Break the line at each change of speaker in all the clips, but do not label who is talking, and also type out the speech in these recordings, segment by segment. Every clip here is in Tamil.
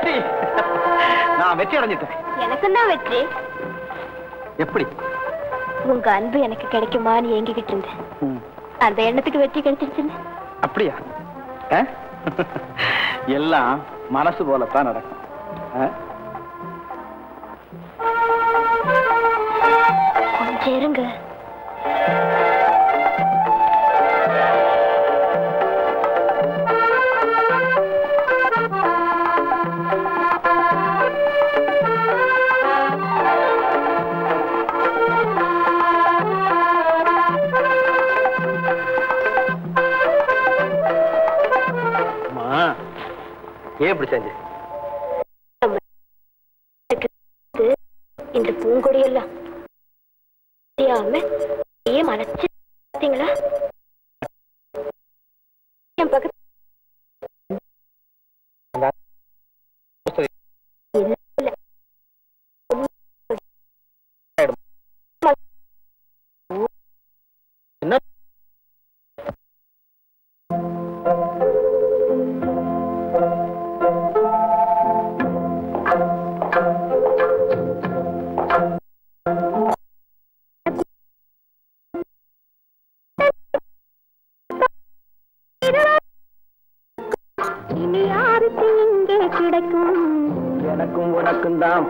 வெற்றி. நான் வெற்றி அடைஞ்சிட்டேன்.
எனக்கும் தான் வெற்றி.
எப்படி?
உங்க அன்பு எனக்கு கிடைக்குமான்னு ஏங்கிக்கிட்டு இருந்தேன். அந்த எண்ணத்துக்கு வெற்றி கிடைச்சிருச்சுன்னு.
அப்படியா? எல்லாம் மனசு போலத்தான் நடக்கும்.
கொஞ்சம் இருங்க.
எப்படி செஞ்சு
இந்த பூங்கொடியெல்லாம் மலைச்சுங்களா? என் பக்கத்து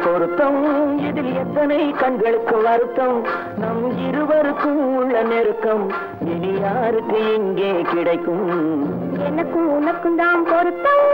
பொருத்தம் இதில் எத்தனை கண்களுக்கு வருத்தம் நம் இருவருக்கும் உள்ள நெருக்கம் இனி யாருக்கு இங்கே கிடைக்கும்
எனக்கும் உனக்கும் தான் பொருத்தம்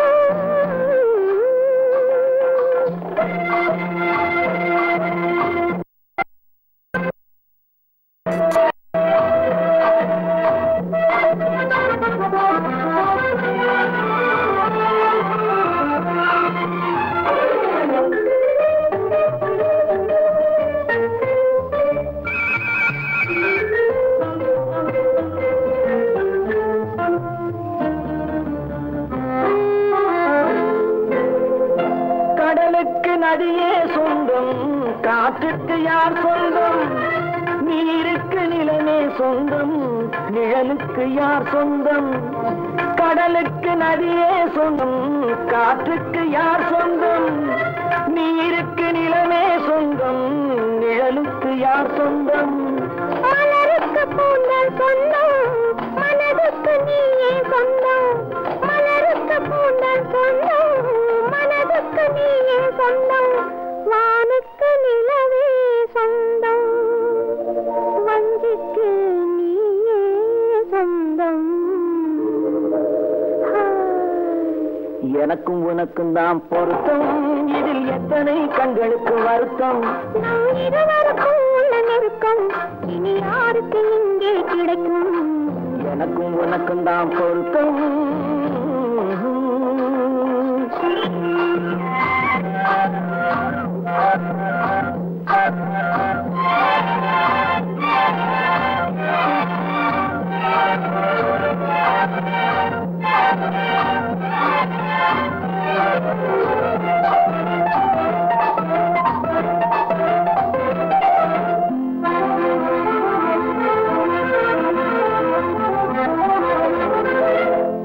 நதியே சொந்தம் காற்றுக்கு யார் சொந்தம் நீருக்கு நிலமே சொந்தம் நிழலுக்கு யார் சொந்தம் கடலுக்கு நதியே சொந்தம் காற்றுக்கு யார் சொந்தம் நீருக்கு நிலமே சொந்தம் நிழலுக்கு யார் சொந்தம்
மலருக்கு பூந்தல் சொந்தம் மனதுக்கு நீயே சொந்தம் மலருக்கு பூந்தல் சொந்தம் மனதுக்கு நீயே சொந்தம் வானுக்கு நிலவே சொந்தம் வஞ்சிக்கு நீயே சொந்தம்
எனக்கும் உனக்கும் தான் பொருத்தம் இதில் எத்தனை கண்களுக்கு வருத்தம்
நம் இருவருக்கும் உள்ள நெருக்கம் இனி யாருக்கு இங்கே கிடைக்கும்
எனக்கும் உனக்கும் தான் பொருத்தம்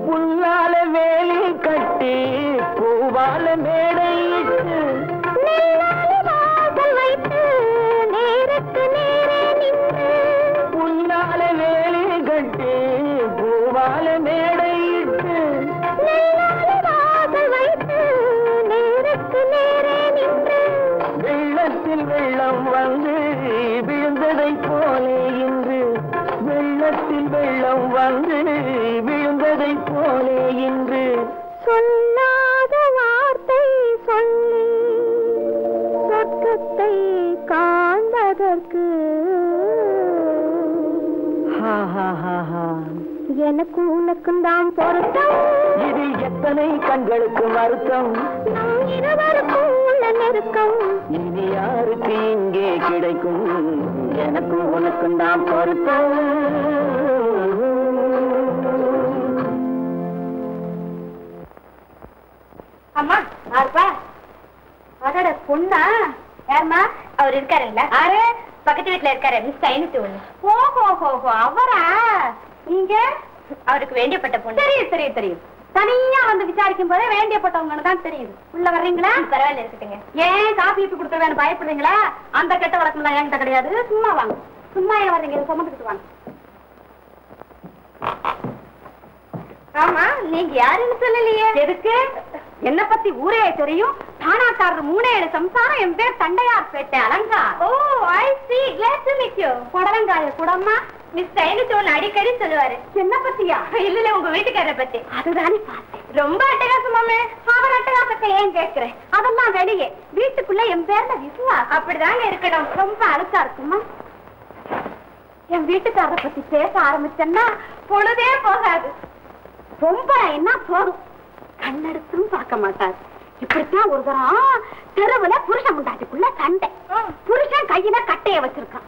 புல்லால வேலி கட்டி பூவால மேடையிட்டு
வைத்து நேருக்கு நேரே நின்று
புல்லால வேலி கட்டி பூவால மேடையிட்டு
வைத்து நேருக்கு நேரே நின்று
வெள்ளத்தில் வெள்ளம் வந்து விழுந்ததை போலே இன்று வெள்ளத்தில் வெள்ளம் வந்து விழுந்ததை போலே இன்று
சொல்லாத வார்த்தை சொல்லி சொர்க்கத்தை காண்பதற்கு எனக்கும் உனக்கும் தான் பொருத்தம்
இது எத்தனை கண்களுக்கு வருத்தம்
நம் இருவருக்கும் உள்ள நெருக்கம்
இனி யாருக்கு இங்கே கிடைக்கும் எனக்கும் உனக்கும் தான் பொருத்தம்
அம்மா யாருப்பா அதோட பொண்ணா யாருமா அவர் இருக்காருங்களா யாரு பக்கத்து வீட்டுல இருக்காரு மிஸ் ஐநூத்தி ஒண்ணு ஓஹோ அவரா நீங்க அவருக்கு வேண்டியப்பட்ட பொண்ணு தெரியும் தெரியும் தெரியும் தனியா வந்து விசாரிக்கும் போதே வேண்டியப்பட்டவங்கன்னு தான் தெரியுது. உள்ள வர்றீங்களா? பரவாயில்ல இருக்கட்டுங்க. ஏன் காப்பி இப்ப கொடுத்துருவேன்னு பயப்படுறீங்களா? அந்த கெட்ட வழக்கம்லாம் என்கிட்ட கிடையாது. சும்மா வாங்க. சும்மா ஏன் வர்றீங்க? சுமந்துக்கிட்டு வாங்க. ஆமா, நீங்க யாருன்னு சொல்லலையே. எதுக்கு? என்ன பத்தி ஊரே தெரியும். தானாக்காரர் 3 சம்சாரம். என் பேர் Tondiarpet Alanga. Oh, I see. Glad to meet you. புடலங்காய குடம்மா. மிஸ் டைனுக்கு அடிக்கடி சொல்லுவாரு. என்ன பத்தியா? இல்ல, உங்க வீட்டுக்காரரை பத்தி. அதுதானே பார்த்தேன். ரொம்ப அட்டகாசமாமே. அவர் அட்டகாசத்தை ஏன் கேட்கிறேன்? அதெல்லாம் வெளியே. வீட்டுக்குள்ள என் பேர்ல விசுவா. அப்படிதாங்க இருக்கணும். ரொம்ப அழுக்கா இருக்குமா? என் வீட்டுக்காரரை பத்தி பேச ஆரம்பிச்சேன்னா பொழுதே போகாது. ரொம்ப என்ன போதும், கண்ணெடுத்தும் பார்க்க மாட்டார். இப்படித்தான் ஒரு தரம் தெருவுல புருஷன் முண்டாட்டிக்குள்ள சண்டை. புருஷன் கையில கட்டைய வச்சிருக்கான்.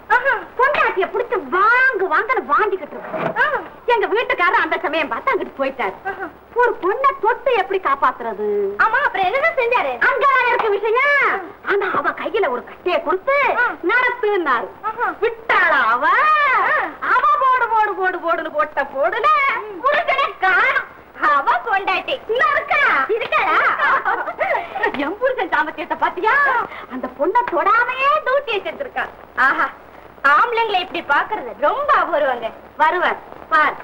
பொண்டாட்டிய புடிச்சு வாங்கன்னு வாங்கிக்கிட்டு இருக்கான். எங்க வீட்டுக்காரர் அந்த சமயம் பார்த்து அங்கிட்டு போயிட்டாரு. ஒரு பொண்ணை தொட்டு எப்படி காப்பாத்துறது? ஆமா, அப்புறம் என்ன செஞ்சாரு? அங்கதான் இருக்க விஷயம். ஆனா அவ கையில ஒரு கட்டைய கொடுத்து நடத்துனாரு. விட்டாளா அவ? அவ போடு போடு போடு போடுன்னு போட்ட போடுல புருஷனை காணும். அவ பொண்டாட்டி இருக்காளா? என் புருஷன் சாமத்தியத்தை பாத்தியா? அந்த பொண்ணை தொடாமையே தூட்டியை செஞ்சிருக்கான். ஆஹா, ஆம்பளைங்களை இப்படி பாக்குறது ரொம்ப அபூர்வங்க. வருவார் பார்.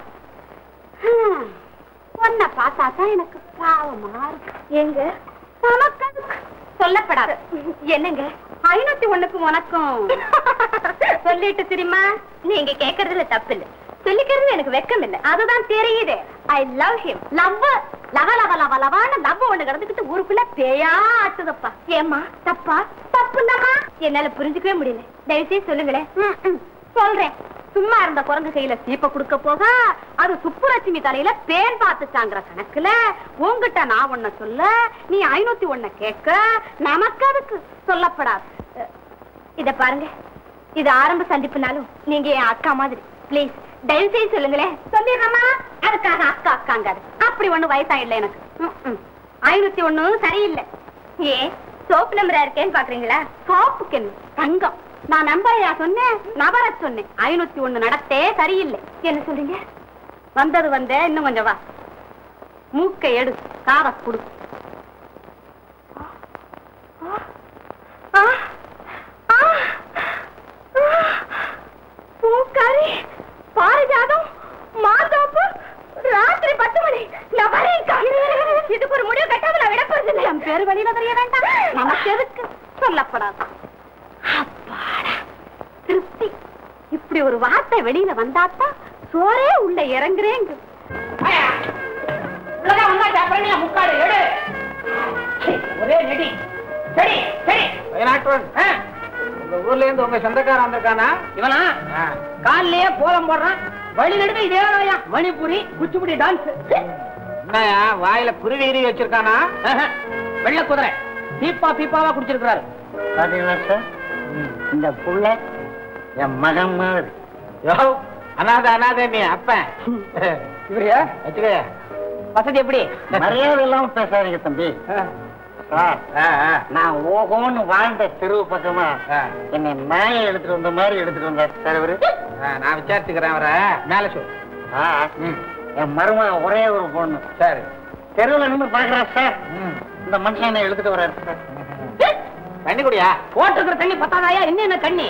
பொண்ணை பார்த்தாதான் எனக்கு பாவமா இருக்கு. எங்க நமக்கு சொல்லப்படாது. என்னங்க 501க்கு உனக்கும் சொல்லிட்டு தெரியுமா? நீங்க கேக்குறதுல தப்பு இல்ல, சொல்லிக்கிறது எனக்கு வெக்கம் இல்ல. அதுதான் தெரியுது. I love him. லவ் லவ லவ லவ லவான லவ் ஒண்ணு கிடந்துக்கிட்டு ஊருக்குள்ள பேயா ஆட்டுதப்பா. ஏமா தப்பா? தப்பு இல்லம்மா. என்னால புரிஞ்சுக்கவே முடியல. தயவுசெய்து சொல்லுங்களேன். சொல்றேன். சும்மா இருந்த குரங்கு கையில சீப்ப கொடுக்க போக அது சுப்புலட்சுமி தலையில பேன் பார்த்துச்சாங்கிற கணக்குல உங்ககிட்ட நான் ஒன்ன சொல்ல, நீ 501 கேட்க, நமக்கு அதுக்கு சொல்லப்படாது. இத பாருங்க, இது ஆரம்ப சந்திப்புனாலும் நீங்க என் அக்கா மாதிரி. பிளீஸ் தயவுசெய்து சொல்லுங்களேன். சொல்லிடுறமா? அதுக்காக அக்கா அக்காங்காது. அப்படி ஒண்ணு வயசாயில்லை எனக்கு. 501 சரியில்லை. ஏன் சோப்பு நம்பரா இருக்கேன்னு பாக்குறீங்களா? சோப்புக்கு தங்கம். நான் நம்பரையா சொன்னேன், நபர சொன்னேன். 501 நடத்தே சரியில்லை. என்ன சொல்றீங்க? வந்தது வந்த, இன்னும் கொஞ்சம் வா. மூக்கை எடு, கார குடு. பூக்காரி, பாரிஜாதம், மாந்தோப்பு, ராத்திரி 10 மணி. நான் வரேன்க்கா. இதுக்கு ஒரு முடிவு கட்டாம நான் விட போறதில்லை. என் பேரு வெளியில தெரிய வேண்டாம். நமக்கு எதுக்கு சொல்லப்படாது. அப்பாடா, திருப்தி. இப்படி ஒரு வார்த்தை வெளியில வந்தாத்தான் சோரே உள்ள இறங்குறேங்க.
ஒரே நெடி. சரி சரி. உங்க ஊர்ல இருந்து உங்க சொந்தக்காரன் வந்திருக்கானா? இவனா காலையே கோலம் போடுறான். வழி நடுக்க இதே மணிப்புரி குச்சிப்புடி டான்ஸ். என்னயா வாயில குருவி வச்சிருக்கானா? வெள்ள குதிரை பீப்பா பீப்பாவா குடிச்சிருக்காரு. பாத்தீங்களா சார், இந்த புள்ள என் மகன் மாதிரி. அனாதை நீ அப்ப இவரையா வச்சுக்க. வசதி எப்படி? மரியாதை இல்லாம பேசாதீங்க தம்பி. நான் ஓகோன்னு வாழ்ந்த தெருவு பக்கமா என்ன நாயை எடுத்துட்டு வந்த மாதிரி எடுத்துட்டு வந்தார் சார் இவரு. நான் விசாரிச்சுக்கிறேன் அவரை. மேல சொல். என் மருமக ஒரே ஒரு பொண்ணு. சரி, தெருவுல நின்று பாக்குறா சார். இந்த மனுஷன் என்ன எடுத்துட்டு வர்றாரு சார். தண்ணி குடியா? போட்டுக்கிற தண்ணி பத்தாதாயா? என்ன தண்ணி?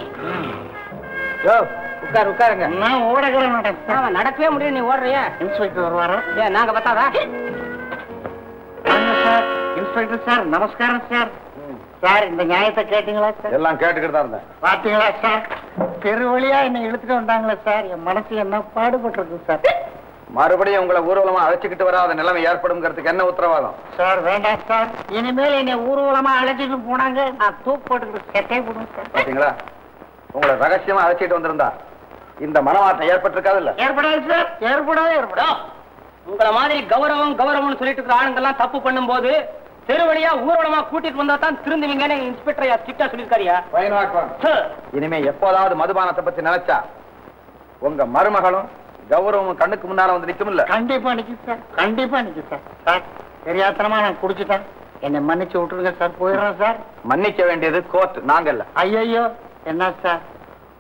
உட்காருங்க. நான் ஓடக்கிற மாட்டேன். நடக்கவே முடியும். நீ ஓடுறியா? இன்ஸ்பெக்டர் வருவாரா? ஏன் நாங்க பத்தாதா? சார், இன்ஸ்பெக்டர் சார், நமஸ்காரம் சார். சார், இந்த நியாயத்தை கேட்டீங்களா சார்?
எல்லாம் கேட்டுக்கிட்டு தான் இருந்தேன்.
பாத்தீங்களா சார், தெரு வழியா என்ன இழுத்துட்டு வந்தாங்களே சார். என் மனசு என்ன பாடுபட்டு சார்.
மறுபடியும் உங்களை ஊர்வலமா அழைச்சிக்கிட்டு வராத நிலைமை ஏற்படுங்கிறதுக்கு என்ன உத்தரவாதம்?
சார் வேண்டாம் சார். இனிமேல் என்னை ஊர்வலமா அழைச்சிட்டு போனாங்க, நான் தூக்கு போட்டுக்கிட்டு செட்டே போடுவேன் சார்.
பாத்தீங்களா, உங்களை ரகசியமா அழைச்சிட்டு வந்திருந்தா இந்த மனமாற்றம் ஏற்பட்டிருக்காது இல்ல?
ஏற்படாது சார். ஏற்படும். உங்களை மாதிரி கௌரவம் கௌரவம்னு சொல்லிட்டு இருக்கிற ஆளுங்கெல்லாம் தப்பு பண்ணும் போது தெரு வழியா ஊர்வலமா கூட்டிட்டு வந்தா தான் திருந்துவீங்கன்னு இன்ஸ்பெக்டர் ஸ்ட்ரிக்டா சொல்லிருக்காரியா?
இனிமே எப்போதாவது மதுபானத்தை பத்தி நினைச்சா உங்க மருமகளும் கௌரவம் கண்ணுக்கு முன்னால வந்து நிக்கும் இல்ல?
கண்டிப்பா நிக்கும் சார். கண்டிப்பா நிக்கும் சார். சார், தெரியாதனமா நான் குடிச்சுட்டேன். என்னை மன்னிச்சு விட்டுருங்க சார். போயிடுறேன் சார்.
மன்னிக்க வேண்டியது கோர்ட், நாங்கல்ல.
ஐயோ, என்ன சார்,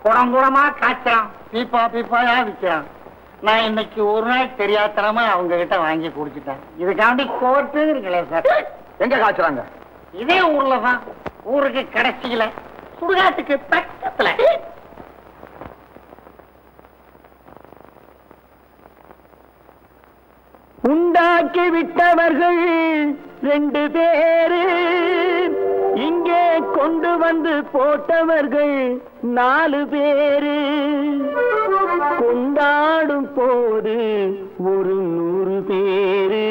குடம் குடமா காய்ச்சான், பீப்பா பீப்பாயா விற்கிறான். நான் இன்னைக்கு ஒரு நாள் தெரியாதனமா அவங்க கிட்ட வாங்கி குடிச்சிட்டேன். இதுக்காண்டி கோர்ட்டு இருக்கல சார்.
எங்க காய்ச்சறாங்க?
இதே ஊர்ல தான். ஊருக்கு கடைசியில சுடுகாட்டுக்கு பக்கத்துல.
உண்டாக்கி விட்டவர்கள் 2 பேரு, இங்கே கொண்டு வந்து போட்டவர்கள் 4 பேரு. கொண்டாடும் போது ஒரு 100 பேரு,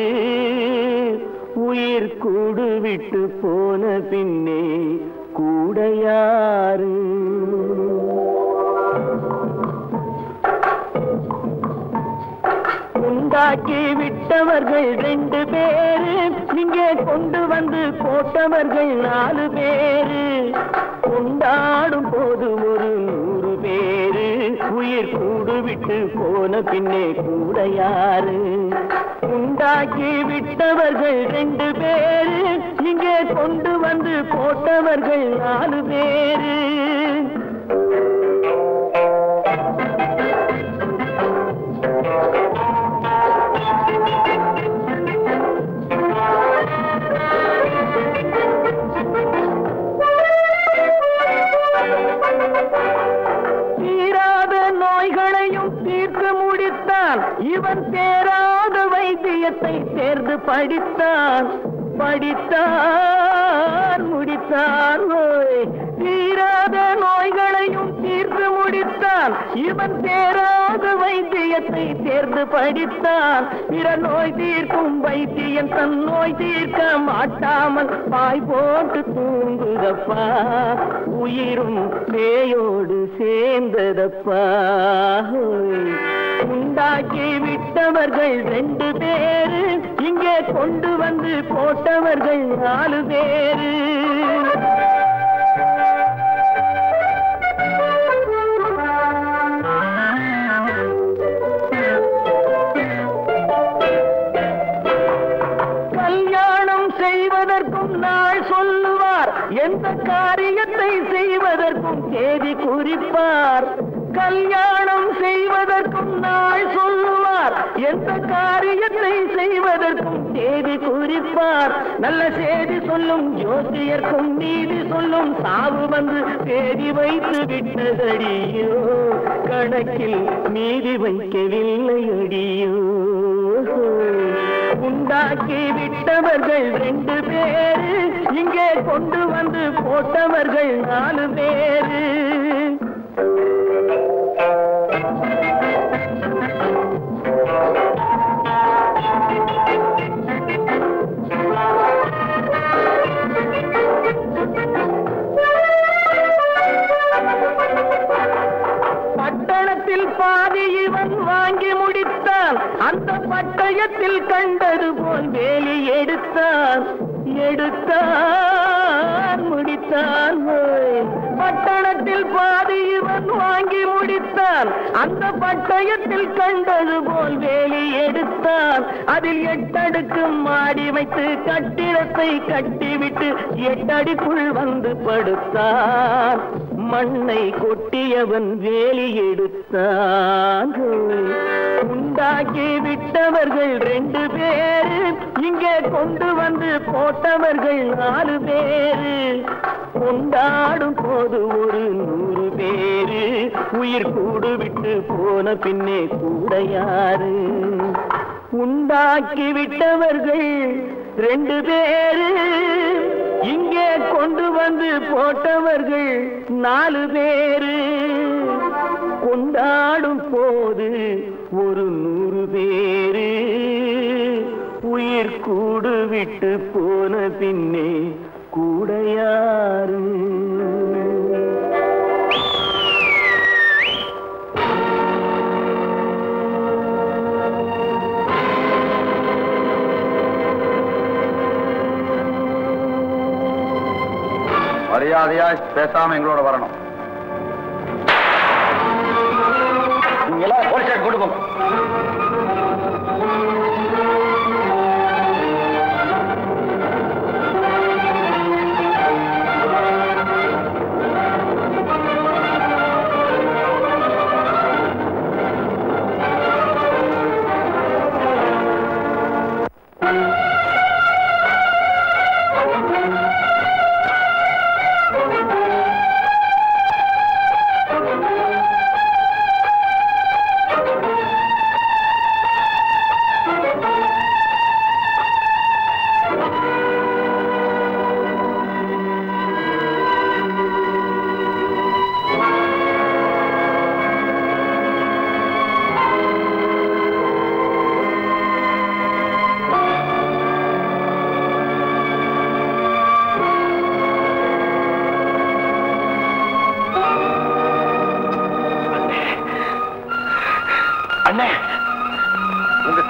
உயிர் கூடு விட்டு போன பின்னே கூட யாரு? உண்டாக்கி விட்டவர்கள் 2 பேரு, இங்கே கொண்டு வந்து போட்டவர்கள் 4 பேரு. கொண்டாடும் போது ஒரு 100 பேரு, உயிர் கூடு விட்டு போன பின்னே கூட யாரு? உண்டாக்கி விட்டவர்கள் 2 பேரு, இங்கே கொண்டு வந்து போட்டவர்கள் 4 பேரு. இவன் தேராத வைத்தியத்தை தேர்ந்து படித்தான் முடித்தான். தீராத நோய்களையும் தீர்த்து முடித்தான். இவன் தேராத வைத்தியத்தை தேர்ந்து படித்தான். பிற நோய் தீர்க்கும் வைத்தியன் தன் நோய் தீர்க்க மாட்டாமல் பாய் போட்டு தூங்குதப்பா. உயிரும் பேயோடு சேர்ந்ததப்பா. உண்டாக்கி விட்டவர்கள் 2 பேரு, இங்கே கொண்டு வந்து போட்டவர்கள் 4 பேரு. கல்யாணம் செய்வதற்கும் நாள் சொல்லுவார், எந்த காரியத்தை செய்வதற்கும் தேதி குறிப்பார். கல்யாணம் செய்வதற்கும் நாள் சொல்லுவார், எந்த காரியத்தை செய்வதற்கும் தேதி குறிப்பார். நல்ல செய்தி சொல்லும் ஜோசியர்க்கும் நீதி சொல்லும் சாவு வந்து தேதி வைத்து விட்டதடியோ. கணக்கில் மீதி வைக்கவில்லை அடியோ. உண்டாக்கி விட்டவர்கள் 2 பேரு, இங்கே கொண்டு வந்து போட்டவர்கள் 4 பேரு. பட்டணத்தில் பாதி இவன் வாங்கி முடித்தான். அந்த பட்டயத்தில் கண்டது போல் வேலி எடுத்தான் முடித்தான். பட்டணத்தில் பாதி இவன் வாங்கி முடித்தான். அந்த பட்டயத்தில் கண்டது போல் வேலி எடுத்தான். அதில் 8 அடுக்கு மாடி வைத்து கட்டிடத்தை கட்டிவிட்டு 8 அடிக்குள் வந்து படுத்தான். மண்ணை கொட்டியவன் வேலி எடுத்தான். உண்டாக்கி விட்டவர்கள் 2 பேரு, இங்கே கொண்டு வந்து போட்டவர்கள் 4 பேரு. கொண்டாடும் போது ஒரு 100 பேரு, உயிர் கூடு விட்டு போன பின்னே கூட யாரு? உண்டாக்கி விட்டவர்கள் 2 பேரு, இங்கே கொண்டு வந்து போட்டவர்கள் 4 பேரு. கொண்டாடும் போது ஒரு 100 பேரு, உயிர் கூடு விட்டு போன பின்னே கூட யாரு?
மரியாதையா பேசாம எங்களோட வரணும். நீங்க எல்லாம் போலீஸ் ஸ்டேஷன் கொண்டு போங்க.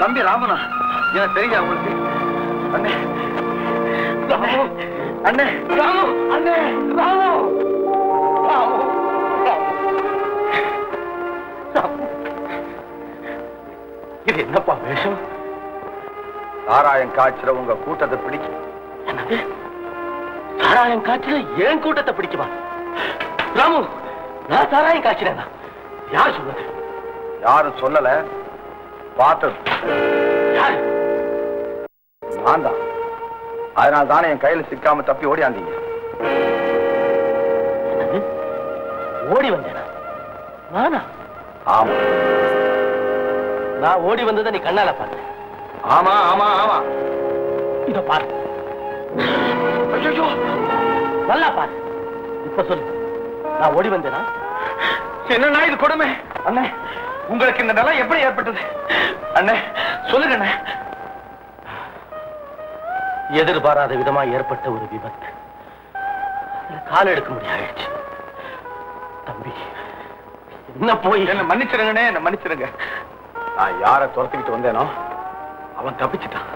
தம்பி ராமனா எனக்கு தெரியா உங்களுக்கு? அண்ணே அண்ணே ராமு அண்ணே ராமு ராமு இது என்னப்பா வேஷம்? சாராயம் காய்ச்சல உங்க கூட்டத்தை பிடிக்கும். என்னது சாராயம் காய்ச்சல ஏன் கூட்டத்தை பிடிக்குமா? ராமு நான் சாராயம் காய்ச்சறேன். யார் சொன்னது? யாரும் சொல்லல, பார்த்தது. யாரு? நான் தான். அதனால தானே என் கையில சிக்காம தப்பி ஓடியாந்தீங்க. ஓடி வந்தேனா? நானா? ஆமா, நான் ஓடி வந்ததை நீ கண்ணால பார்த்த. ஆமா ஆமா ஆமா, இத பாரு. ஐயோ, நல்லா பாரு. இப்ப சொல்லு, நான் ஓடி வந்தேனா? என்னன்னா இது கொடுமை. அண்ணே, உங்களுக்கு இந்த நிலை எப்படி ஏற்பட்டது? அண்ணே சொல்லுங்க அண்ணே. எதிர்பாராத விதமா ஏற்பட்ட ஒரு விபத்து. கால் எடுக்க முடியாயிடுச்சு. தம்பி என்ன போய் என்ன மன்னிச்சிருங்கண்ணே, என்ன மன்னிச்சிருங்க. நான் யார துரத்திக்கிட்டு வந்தேனோ அவன் தப்பிச்சுட்டான்.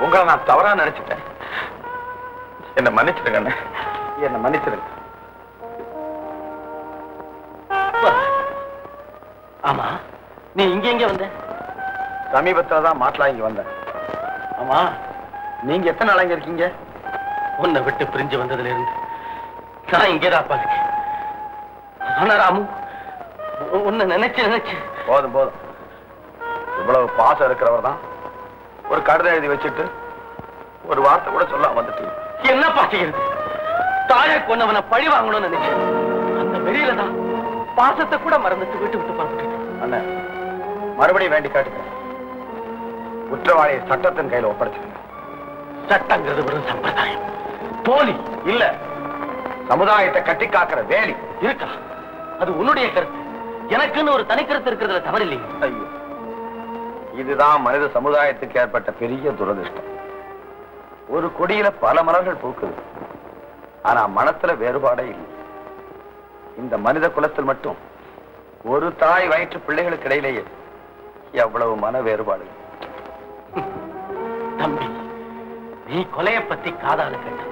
உங்களை நான் தவறா நினைச்சிட்டேன். என்ன மன்னிச்சிருங்க அண்ணே, என்ன மன்னிச்சிருங்க. ஆமா, நீ இங்க எங்க வந்த? சமீபத்துலதான் மாட்டலா இங்க வந்தேன். ஆமா, நீங்க எத்தனை நாள் இங்க இருக்கீங்க? உன்னை விட்டு பிரிஞ்சு வந்ததுல இருந்து நான் இங்கேதான் இருக்கேன். ஆனா ராமு, உன்னை நினைச்சு நினைச்சு போதும் போதும். இவ்வளவு பாசம் இருக்கிறவர் தான் ஒரு கடிதம் எழுதி வச்சுட்டு ஒரு வார்த்தை கூட சொல்ல வந்துட்டு என்னப்பா செய்யுது? தாயை கொண்டவனை பழி வாங்கணும்னு நினைச்சேன். அந்த வெளியில தான் பாசத்தை கூட மறந்துட்டு வீட்டு விட்டு பார்த்துட்டேன். அண்ணன் மறுபடியும் வேண்டி காட்டுங்க, குற்றவாளியை சட்டத்தின் கையில ஒப்படைச்சிருங்க. சட்டங்கிறது வெறும் சம்பிரதாயம், போலி இல்ல. சமுதாயத்தை கட்டி காக்கிற வேலி இருக்கா? அது உன்னுடைய கருத்து. எனக்குன்னு ஒரு தனி கருத்து இருக்கிறதுல தவறில்லை. ஐயோ, இதுதான் மனித சமுதாயத்துக்கு ஏற்பட்ட பெரிய துரதிருஷ்டம். ஒரு கொடியில பல மலர்கள் பூக்குது, ஆனா மனத்துல வேறுபாடே இல்லை. இந்த மனித குலத்தில் மட்டும் ஒரு தாய் வயிற்று பிள்ளைகளுக்கு இடையிலேயே எவ்வளவு மன வேறுபாடு. தம்பி, நீ கொலையை பத்தி காதால கேட்ட,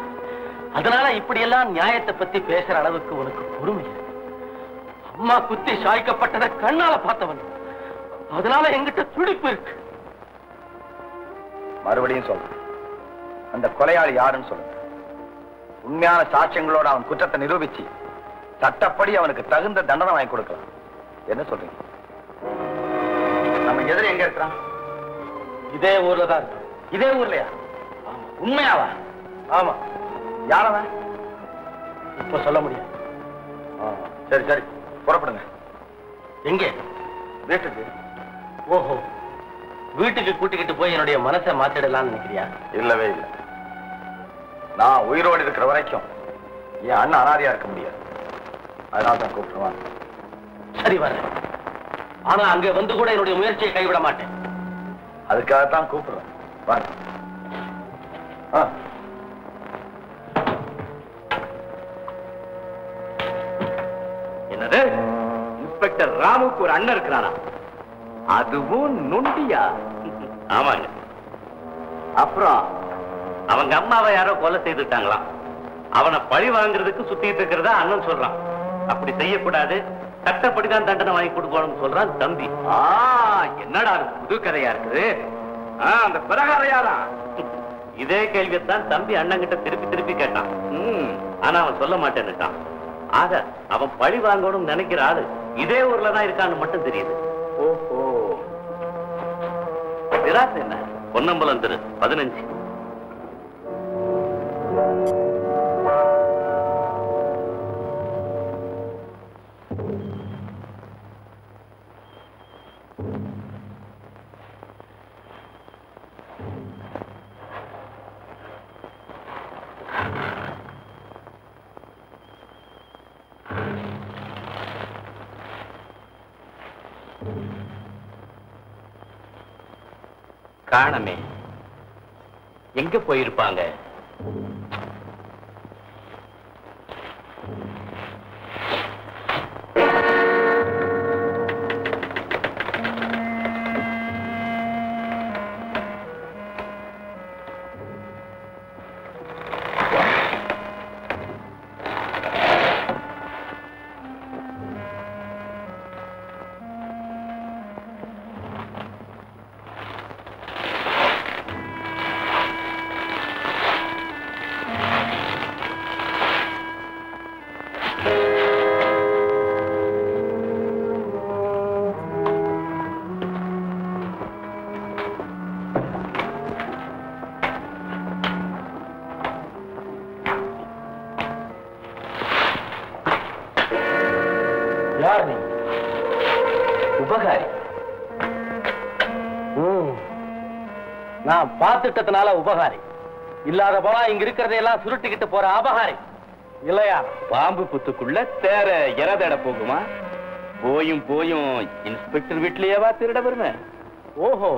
அதனால இப்படியெல்லாம் நியாயத்தை பத்தி பேசுற அளவுக்கு உனக்கு பொறுமை. அம்மா குத்தி சாய்க்கப்பட்டதை கண்ணால பார்த்தவன், அதனால எங்கிட்ட துடிப்பு இருக்கு. மறுபடியும் சொல்றேன், அந்த கொலையாளி யாருன்னு சொல்லுங்க. உண்மையான சாட்சியங்களோட அவன் குற்றத்தை நிரூபிச்சு சட்டப்படி அவனுக்கு தகுந்த தண்டனை வாங்கி கொடுக்கலாம். என்ன சொல்றீங்க? நம்ம எதிரி எங்க இருக்கிறான்? இதே ஊர்ல தான் இருக்கு. இதே ஊர்லயா? உண்மையாவா? ஆமா. யாரவன்? இப்ப சொல்ல முடியாது. சரி சரி, புறப்படுங்க. எங்க? வீட்டுக்கு. ஓஹோ, வீட்டுக்கு கூட்டிக்கிட்டு போய் என்னுடைய மனசை மாத்திடலாம்னு நினைக்கிறியா? இல்லவே இல்லை. நான் உயிரோடு இருக்கிற வரைக்கும் என் அண்ணன் அனாதையா இருக்க முடியாது. அதனால தான் கூப்பிடுவான். சரி வரேன், ஆனா அங்க வந்து கூட என்னுடைய முயற்சியை கைவிட மாட்டேன். அதுக்காகத்தான் கூப்பிடுறேன். வாங்க. என்னது? இன்ஸ்பெக்டர் ராமுக்கு ஒரு அண்ணன் இருக்கிறானா? அதுவும் நொண்டியா? ஆமாங்க. அப்புறம் அவங்க அம்மாவை யாரோ கொலை செய்துட்டாங்களாம். அவனை பழி வாங்குறதுக்கு சுத்திட்டு இருக்கிறதா அண்ணன் சொல்றான். அப்படி செய்யக்கூடாது, சட்டப்படிதான் தண்டனை வாங்கி கொடுக்கணும்னு சொல்றான் தம்பி. என்னடா புது கதையா இருக்குது? அந்த பிரகாரையாரா? இதே கேள்வியத்தான் தம்பி அண்ணன் கிட்ட திருப்பி திருப்பி கேட்டான். ஆனா அவன் சொல்ல மாட்டேன்னுட்டான். ஆக அவன் பழி வாங்கணும்னு நினைக்கிற ஆளு இதே ஊர்ல தான் இருக்கான்னு மட்டும் தெரியுது. ஓஹோ, விராசு என்ன? பொன்னம்பலம் தெரு 15. காணமே, எங்க போயிருப்பாங்க? நான் பார்த்துட்டதுனால உபகாரி, இல்லாத போனா இங்க இருக்கிறதையெல்லாம் சுருட்டிக்கிட்டு போற அபகாரி இல்லையா?
பாம்பு புத்துக்குள்ள தேர இறதட போகுமா? போயும் போயும் இன்ஸ்பெக்டர் வீட்லயேவா திருட வருமே?
ஓஹோ,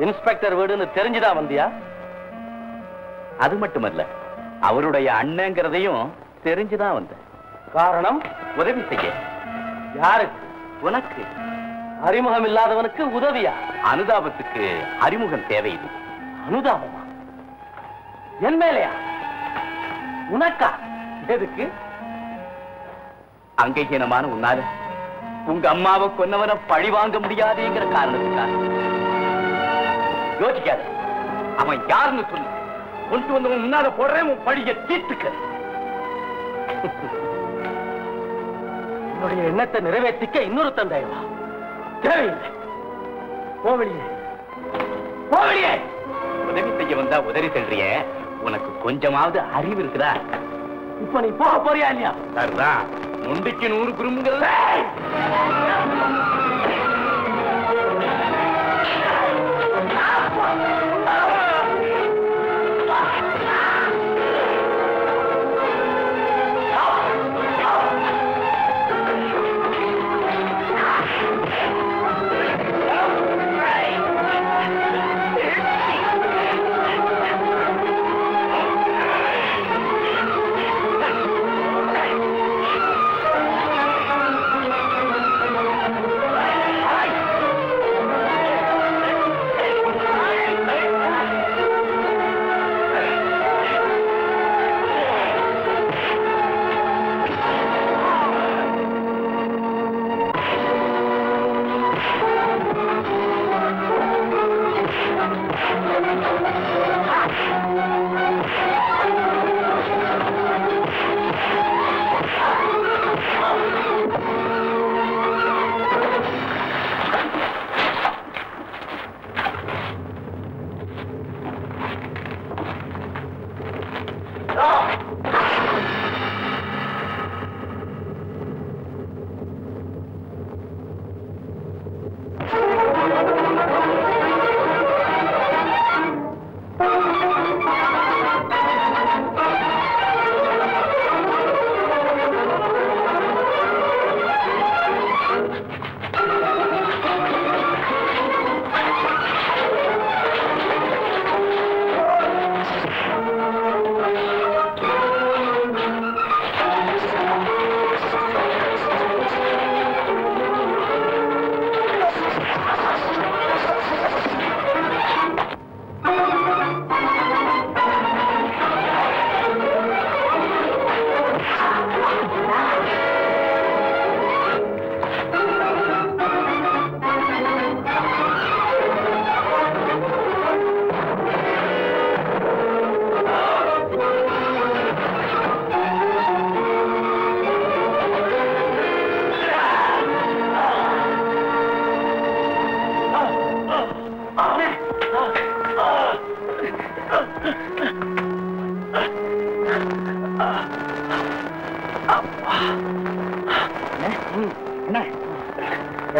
இன்ஸ்பெக்டர் வீடுன்னு தெரிஞ்சுதான் வந்தியா?
அது மட்டுமல்ல, அவருடைய அண்ணங்கிறதையும் தெரிஞ்சுதான் வந்த.
காரணம்?
உதவி செய்ய.
யாருக்கு?
உனக்கு.
அறிமுகம் இல்லாதவனுக்கு உதவியா?
அனுதாபத்துக்கு அறிமுகம் தேவையில்லை.
அனுதாபமா? என் மேலையா? உனக்கா? எதுக்கு?
அங்கீகீனமான உன்னால உங்க அம்மாவை கொன்னவனை பழி வாங்க முடியாதுங்கிற காரணத்துக்காக. யோசிக்காத, அவன் யாருன்னு சொல்லு. கொண்டு வந்தவன் முன்னால போடுறேன், உன் பழிய தீர்த்துக்க.
உன்னுடைய எண்ணத்தை நிறைவேற்றிக்க இன்னொரு தந்தைவா? தேவையில்லை. போவழியே, போவழியே.
உதவி செய்ய வந்தா உதவி செல்றிய, உனக்கு கொஞ்சமாவது அறிவு இருக்குதா?
இப்ப நீ போக போறியா இல்லையா?
சரிதான், நொண்டிக்கு 100 குறும்புகள்.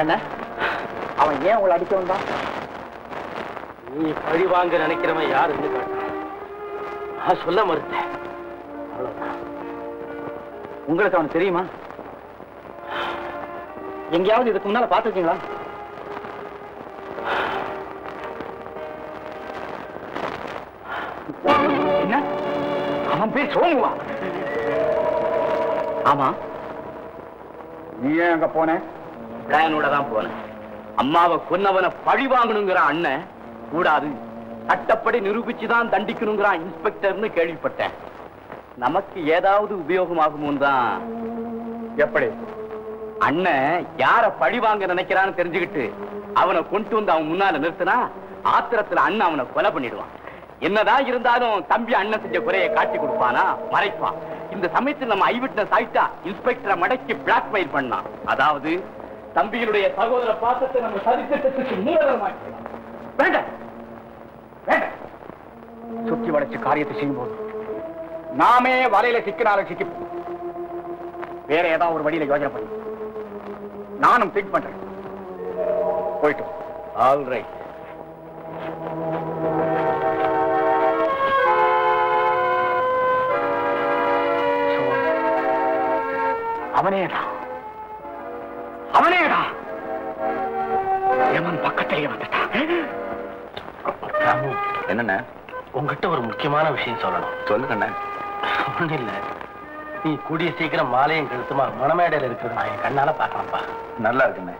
என்ன அவன் ஏன் உங்களை அடிக்க வந்தான்?
நீ பழி வாங்க நினைக்கிறவன் யாருன்னு கேட்டான். நான் சொல்ல மறுத்தேன். அவ்வளவுதான்.
உங்களுக்கு அவன் தெரியுமா? எங்கேயாவது இதுக்கு முன்னால பாத்துருக்கீங்களா? என்ன? அவன் பேர் சோமுவா? ஆமா. நீ ஏன் அங்க போன?
பிளானோட தான் போனேன். அம்மாவை கொன்னவனை பழி வாங்கணுங்கிற அண்ணன் கூடாது, சட்டப்படி நிரூபிச்சுதான் தண்டிக்கணுங்கிறான் இன்ஸ்பெக்டர்னு கேள்விப்பட்டேன். நமக்கு ஏதாவது உபயோகமாகுமோன்னு தான்.
எப்படி?
அண்ணன் யார பழி வாங்க நினைக்கிறான்னு தெரிஞ்சுக்கிட்டு அவனை கொண்டு வந்து அவன் முன்னால நிறுத்தினா ஆத்திரத்துல அண்ணன் அவனை கொலை பண்ணிடுவான். என்னதான் இருந்தாலும் தம்பி அண்ணன் செஞ்ச குறையை காட்டி கொடுப்பானா, மறைப்பான். இந்த சமயத்தில் நம்ம ஐவிட்னஸ் ஆயிட்டா இன்ஸ்பெக்டரை மடக்கி பிளாக்மெயில் பண்ணான். அதாவது தம்பியினுடைய சகோதர பாசத்தை நம்ம சதித்திட்டத்துக்கு மூலதனமாக்கலாம்.
வேண்டாம் வேண்டாம். சுற்றி வளைச்சு காரியத்தை செய்யும்போது நாமே வலையில சிக்கினாலும் சிக்கி வேற ஏதாவது ஒரு வழியில யோசனை பண்ணி நானும் திங்க் பண்றேன். போயிட்டு
ஆல் ரைட். அவனேதான் அவனேதான் யமன் பக்கத்திலேயே வந்துட்டான். என்னண்ண?
உங்ககிட்ட ஒரு முக்கியமான விஷயம் சொல்லணும்.
சொல்லுங்கண்ண.
ஒண்ணு இல்ல, நீ கூடிய சீக்கிரம் மாலையும் கழுத்துமா மணமேடையில இருக்கிறது நான் என் கண்ணால பாக்கணும்ப்பா.
நல்லா இருக்குண்ணே.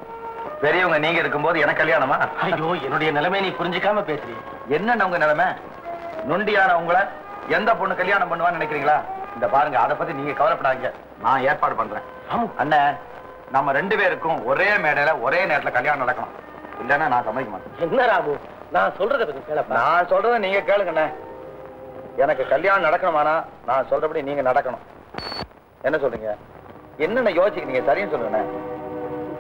பெரியவங்க நீங்க இருக்கும்போது எனக்கு கல்யாணமா?
ஐயோ, என்னுடைய நிலைமை நீ புரிஞ்சுக்காம பேசுறீங்க.
என்னண்ண உங்க நிலைமை? நொண்டியான உங்களை எந்த பொண்ணு கல்யாணம் பண்ணுவான்னு நினைக்கிறீங்களா? இந்த பாருங்க, அதை பத்தி நீங்க கவலைப்படாதீங்க, நான் ஏற்பாடு பண்றேன். அண்ணன், நம்ம 2 பேருக்கும் ஒரே மேடையில ஒரே நேரத்துல கல்யாணம் நடக்கணும். இல்லன்னா நான் சம்மதிக்க மாட்டேன்.
என்ன ராமு, நான் சொல்றத பத்தி கேளப்பா.
நான் சொல்றத நீங்க கேளுங்கண்ணே. எனக்கு கல்யாணம் நடக்கணுமானா நான் சொல்றபடி நீங்க நடக்கணும். என்ன சொல்றீங்க? என்னென்ன யோசிக்கிறீங்க? சரின்னு சொல்லுங்கண்ணே.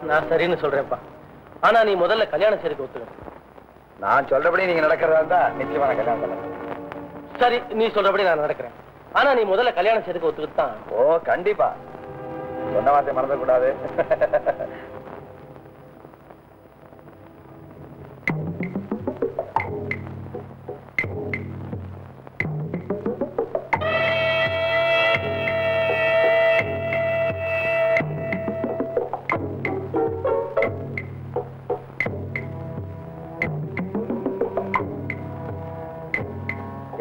நான் சரின்னு சொல்றேன்ப்பா. ஆனா நீ முதல்ல கல்யாணம் செய்து ஒத்துக்கணும்.
நான் சொல்றபடி நீங்க நடக்கிறதா இருந்தா நிச்சயமா நான் கல்யாணம் பண்ணேன்.
சரி, நீ சொல்றபடி நான் நடக்கிறேன். ஆனா நீ முதல்ல கல்யாணம் செய்துக்கு ஒத்துக்கிட்டு தான்.
ஓ, கண்டிப்பா. சொன்ன வார்த்தை மறந்துடக்கூடாது.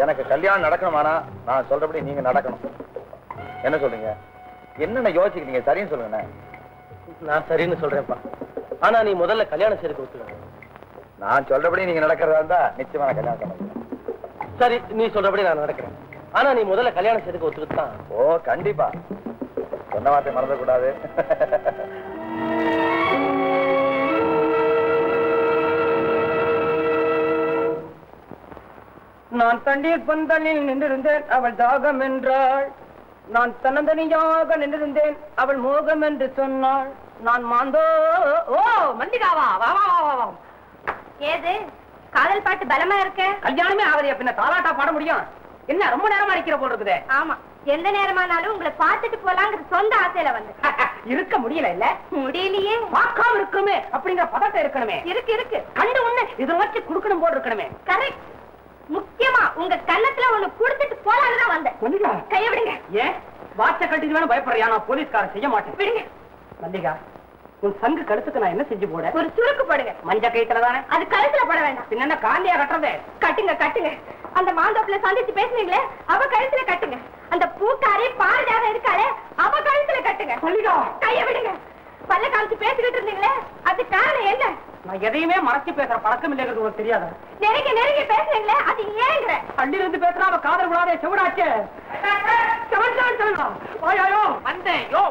எனக்கு கல்யாணம் நடக்கணுமானா நான் சொல்றபடி நீங்க நடக்கணும். என்ன சொல்றீங்க? என்னென்ன யோசிக்கிறீங்க? சரின்னு சொல்லுங்கண்ணே.
நான் சரின்னு சொல்றேன்ப்பா. ஆனா நீ முதல்ல கல்யாணம் செய்துக்கு ஒத்துக்கணும்.
நான் சொல்றபடி நீங்க நடக்கிறதா இருந்தா நிச்சயமா நான் கல்யாணம் பண்ணுவேன்.
சரி, நீ சொல்றபடி நான் நடக்கிறேன். ஆனா நீ முதல்ல கல்யாணம் செய்துக்கு ஒத்துக்கிட்டு தான்.
ஓ, கண்டிப்பா. சொன்ன வார்த்தை மறந்துடக்கூடாது.
நான் தண்ணீர் பந்தலில் நின்றிருந்தேன், அவள் தாகம் என்றாள். நான் தன்னந்தனியாக நின்றிருந்தேன், அவள் மோகம் என்று சொன்னாள். நான் மாந்தோ. ஓ மல்லிகாவா, வா வா வா வா.
ஏது காதல் பாட்டு பலமா இருக்க?
கல்யாணமே ஆவதையா, பின்ன தாலாட்டா பாட முடியும்? என்ன ரொம்ப நேரமா இருக்கிற போல் இருக்குது?
ஆமா, எந்த நேரமானாலும் உங்களை பார்த்துட்டு போலாங்கிற சொந்த ஆசையில வந்து
இருக்க முடியல. இல்ல
முடியலையே.
பார்க்காம இருக்கணுமே அப்படிங்கிற பதட்டம் இருக்கணுமே.
இருக்கு இருக்கு.
கண்டு ஒண்ணு இதை வச்சு குடுக்கணும் போல் இருக்கணுமே.
கரெக்ட். முக்கியமா உங்க கண்ணத்துல ஒண்ணு குடுத்துட்டு போலான்னு தான் வந்தேன்.
மல்லிகா,
கைய விடுங்க.
ஏன் வாட்ச கட்டிட்டு வேணும் பயப்படுறியா? நான் போலீஸ்காரன், செய்ய மாட்டேன்.
விடுங்க.
மல்லிகா, உன் சங்கு கழுத்துக்கு நான் என்ன செஞ்சு போட?
ஒரு சுருக்கு போடுங்க.
மஞ்ச கைத்துல தானே?
அது கழுத்துல போட வேண்டாம்.
பின்ன என்ன காந்தியா கட்டுறது?
கட்டுங்க கட்டுங்க. அந்த மாந்தோப்புல சந்திச்சு பேசுனீங்களே, அவ கழுத்துல கட்டுங்க. அந்த பூக்காரி பாரதியாக இருக்காளே, அவ கழுத்துல கட்டுங்க.
மல்லிகா,
கைய விடுங்க. பல்ல காமிச்சு பேசிக்கிட்டு இருந்தீங்களே, அது காரணம் என்ன?
நான் எதையுமே மறைச்சு பேசுற பழக்கம் இல்லைங்கிறது உனக்கு தெரியாத?
நெருங்கி நெருங்கி பேசுறீங்களே, அது ஏங்கிற?
தள்ளில இருந்து பேசுறா அவ காதல் விடாதே செவிடாச்சு. ஓயோ வந்தேன். யோ,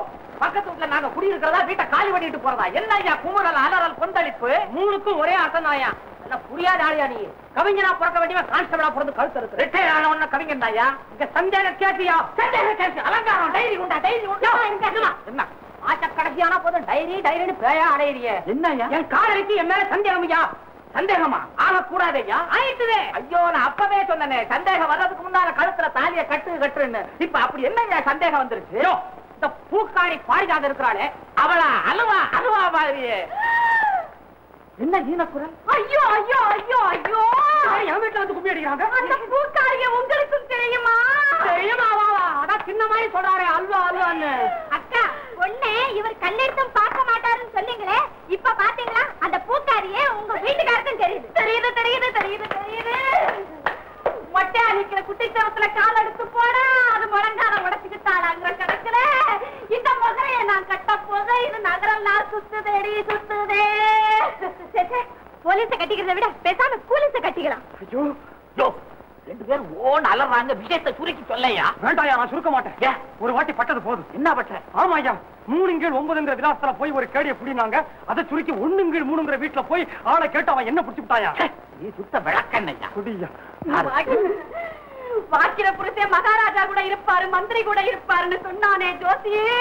பக்கத்து வீட்டுல நாங்க குடியிருக்கிறதா, வீட்டை காலி பண்ணிட்டு போறதா? என்ன ஐயா குமுறல் அலறல் கொந்தளிப்பு? மூணுக்கும் ஒரே அர்த்தம் தாயா. என்ன புரியாத ஆளியா நீ? கவிஞனா பிறக்க வேண்டியவன் கான்ஸ்டபிளா பிறந்து கழுத்து இருக்கு. ரிட்டையர் ஆன உடனே கவிஞன் தாயா? இங்க சந்தேக கேட்டியா? சந்தேக கேட்டு அலங்காரம் டைரி உண்டா? டைரி உண்டா? என்ன ஆச்ச கடைசியான போதும் டைரி டைரின்னு பேயா அடையிறிய? என்ன என் காதலிக்கு என் மேல சந்தேகம்யா? சந்தேகமா? ஆகக்கூடாதையா? ஆயிட்டுதே. ஐயோ, நான் அப்பவே சொன்னேனே, சந்தேகம் வர்றதுக்கு முன்னால கழுத்துல தாலிய கட்டுன்னு. இப்ப அப்படி என்ன சந்தேகம் வந்துருச்சு? இந்த பூக்காரி பாரிஜாத இருக்கிறாளே, அவளா அலுவா அலுவா மாதிரியே. என்ன ஈனக்குரல்? ஐயோ ஐயோ ஐயோ ஐயோ, என் வீட்டுல வந்து குப்பி அடிக்கிறாங்க.
அந்த பூக்காரிய உங்களுக்கும் தெரியுமா?
தெரியுமாவா? அதான் சின்ன மாதிரி சொல்றாரு அல்வா அல்வான்னு.
அக்கா, ஒண்ணு இவர் கண்ணெடுத்தும் பார்க்க மாட்டாருன்னு சொன்னீங்களே, இப்ப பாத்தீங்களா? அந்த பூக்காரியே உங்க வீட்டுக்காருக்கும் தெரியுது. தெரியுது தெரியுது தெரியுது தெரியுது. மொட்டையா நிக்கிற குட்டிச்சவத்துல கால் எடுத்து போட, அது முழங்கால உடச்சுக்கிட்டாளாங்கிற கணக்குல இந்த முகரைய நான் கட்ட போக இது நகரெல்லாம் சுத்துதேடி சுத்துதே. போலீஸ கட்டிக்கிறத விட பேசாம கூலிஸ கட்டிக்கலாம்.
ஐயோ, யோ, 2 பேரும் ஓன் அலறாங்க. விஷயத்தை சுருக்கி சொல்லையா? வேண்டாயா, நான் சுருக்க மாட்டேன். ஒரு வாட்டி பட்டது போதும். என்ன பட்ட? ஆமா ஐயா, 3/9 விலாசத்துல போய் ஒரு கேடிய புடினாங்க. அதை சுருக்கி 1/3 வீட்டுல போய் ஆளை கேட்டு அவன் என்ன பிடிச்சுட்டாயா? நீ சுத்த விளக்கண்ணையா? குடியா.
வாக்கிற புருஷே மகாராஜா கூட இருப்பாரு, மந்திரி கூட இருப்பாருன்னு சொன்னானே ஜோசியே,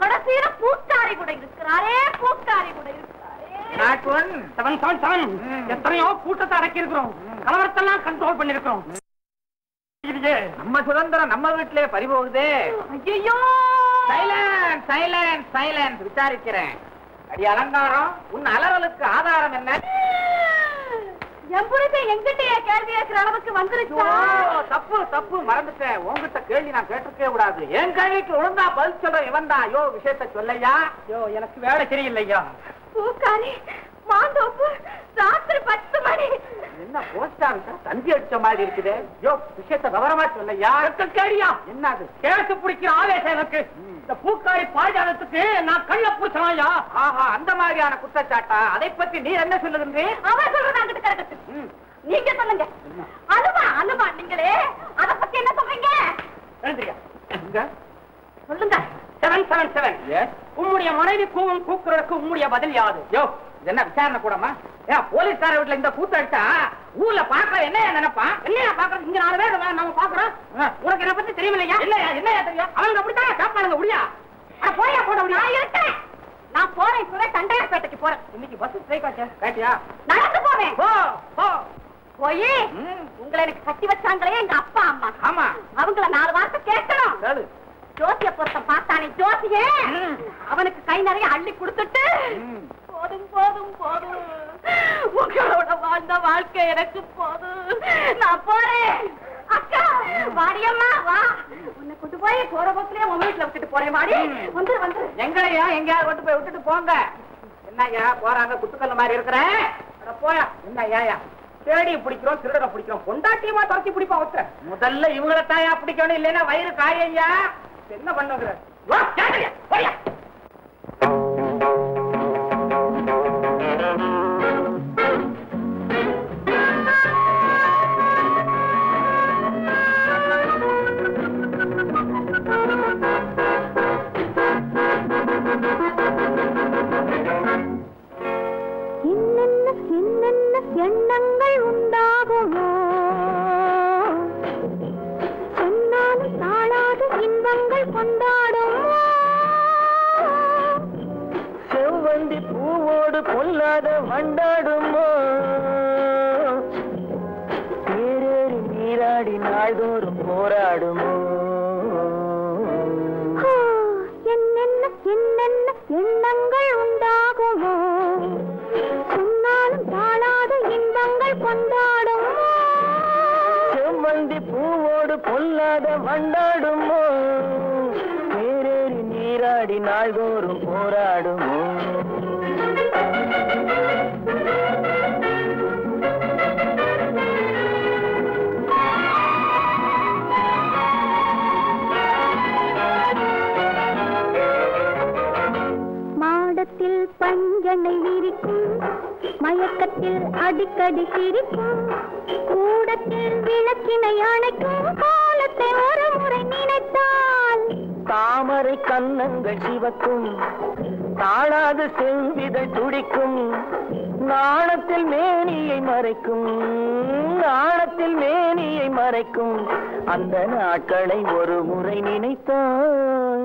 கடைசியில பூக்காரி கூட இருக்கிறாரே, பூக்காரி கூட இருக்கிறாரே.
எத்தனையோ கூட்டத்தை அடக்கி இருக்கிறோம், கலவரத்தெல்லாம் கண்ட்ரோல் பண்ணிருக்கிறோம். நம்ம சுதந்திரம் நம்ம வீட்டிலே பறிபோகுதே.
ஐயோ,
சைலன்ஸ் சைலன்ஸ் சைலன்ஸ். விசாரிக்கிறேன். அடி அலங்காரம், உன் அலறலுக்கு ஆதாரம் என்ன?
எங்கிட்டயே கேள்வி கேட்கிற அளவுக்கு வந்துருச்சா?
தப்பு தப்பு, மறந்துட்டேன். உங்ககிட்ட கேள்வி நான் கேட்டிருக்கே கூடாது. என் கேள்விக்கு ஒழுங்கா பதில் சொல்ற இவன் தான். ஐயோ, விஷயத்த சொல்லையா. ஐயோ, எனக்கு வேலை சரியில்லையா. பூக்காரி மாந்தோப்பு ராத்திரி 10 மணி. என்ன போஸ்ட் ஆஃபீஸா தந்தி அடிச்ச மாதிரி இருக்குது. ஐயோ, விஷயத்த விவரமா சொல்லையா. கேடியா என்னது? கேட்டு பிடிக்கிற ஆவேசம் எனக்கு. இந்த பூக்காரி பாஜாலத்துக்கு நான் கள்ள புடிச்சாயா? ஆஹா, அந்த மாதிரியான குற்றச்சாட்டா? அதை பத்தி நீ என்ன சொல்லுங்க?
அவன் சொல்றாங்க கரெக்ட். நீங்க சொல்லுங்க. அனுமா அனுமா நீங்களே அத பத்தி என்ன சொல்றீங்க? சொல்லுங்க.
777. உம்முடைய மனைவி கூவும் கூக்குறதுக்கு உம்முடைய பதில் யாது? யோ, என்ன விசாரணை கூடமா? ஏன் போலீஸ்கார வீட்டுல இந்த கூத்து அடிச்சா ஊர்ல பாக்குற என்ன நினைப்பான்? என்ன பாக்குறது? இங்க 4 பேர் நம்ம பாக்குறோம். உனக்கு என்ன பத்தி தெரியுமில்லையா? இல்லையா? என்னையா தெரியும்? அவங்க அப்படித்தான் காப்பாளுங்க. முடியா போயா போட நான் இருக்கேன். நான் போறேன். இப்பவே தண்டையார்பேட்டைக்கு போறேன். இன்னைக்கு பஸ் ஸ்ட்ரைக் ஆச்சு. கேட்டியா?
நடந்து போவேன். போய் உங்களை எனக்கு கட்டி வச்சாங்களே எங்க அப்பா அம்மா.
ஆமா,
அவங்கள 4 வார்த்தை கேட்கணும். ஜோசிய பொருத்தம் பார்த்தானே ஜோசியே, அவனுக்கு கை நிறைய அள்ளி கொடுத்துட்டு போதும் போதும் போதும், உங்களோட வாழ்ந்த வாழ்க்கை எனக்கு போதும், நான் போறேன். அக்கா வாடியம்மா வா, உன்னை கொண்டு போய் போற போக்குலயே உன் வீட்டுல விட்டுட்டு போறேன். வாடி வந்து வந்து.
எங்களையா எங்கேயாவது கொண்டு போய் விட்டுட்டு போங்க. என்னய்யா போறாங்க குத்துக்கல்ல மாதிரி இருக்கிறேன். போயா. என்ன ஏயா தேடி பிடிக்கிறோம், திருடனை பிடிக்கிறோம், பொண்டாட்டியமா துரத்தி பிடிப்போம். ஒருத்தர் முதல்ல இவங்களை தாயா பிடிக்கணும், இல்லைன்னா வயிறு காயையா. என்ன பண்ணுங்கிற?
எண்ணங்கள் உண்டாகுமோ, சொன்னாலும் தாழாத இன்பங்கள் கொண்டாடுமோ,
செவ்வந்தி பூவோடு பொல்லாத வண்டாடுமோ, தேரேறி நீராடி நாள்தோறும் போராடுமோ,
என்னென்ன என்னென்ன எண்ணங்கள் உண்டாகுமோ, சொன்னாலும் தாழாத இன்பங்கள் கொண்டாடுமோ,
செவ்வந்தி பூவோடு பொல்லாத வண்டாடுமோ, தேரேறி நீராடி நாள்தோறும் போராடுமோ.
மாடத்தில் பஞ்சனை விரிக்கும், மயக்கத்தில் அடிக்கடி சிரிக்கும், கூடத்தில் விளக்கினை அணைக்கும், காலத்தை ஒரு முறை நினைத்தால்
தாமரை கன்னங்கள் சிவக்கும், தாழாத செவ்விதழ் துடிக்கும், நாணத்தில் மேனியை மறைக்கும், நாணத்தில் மேனியை மறைக்கும், அந்த நாட்களை ஒரு முறை நினைத்தான்.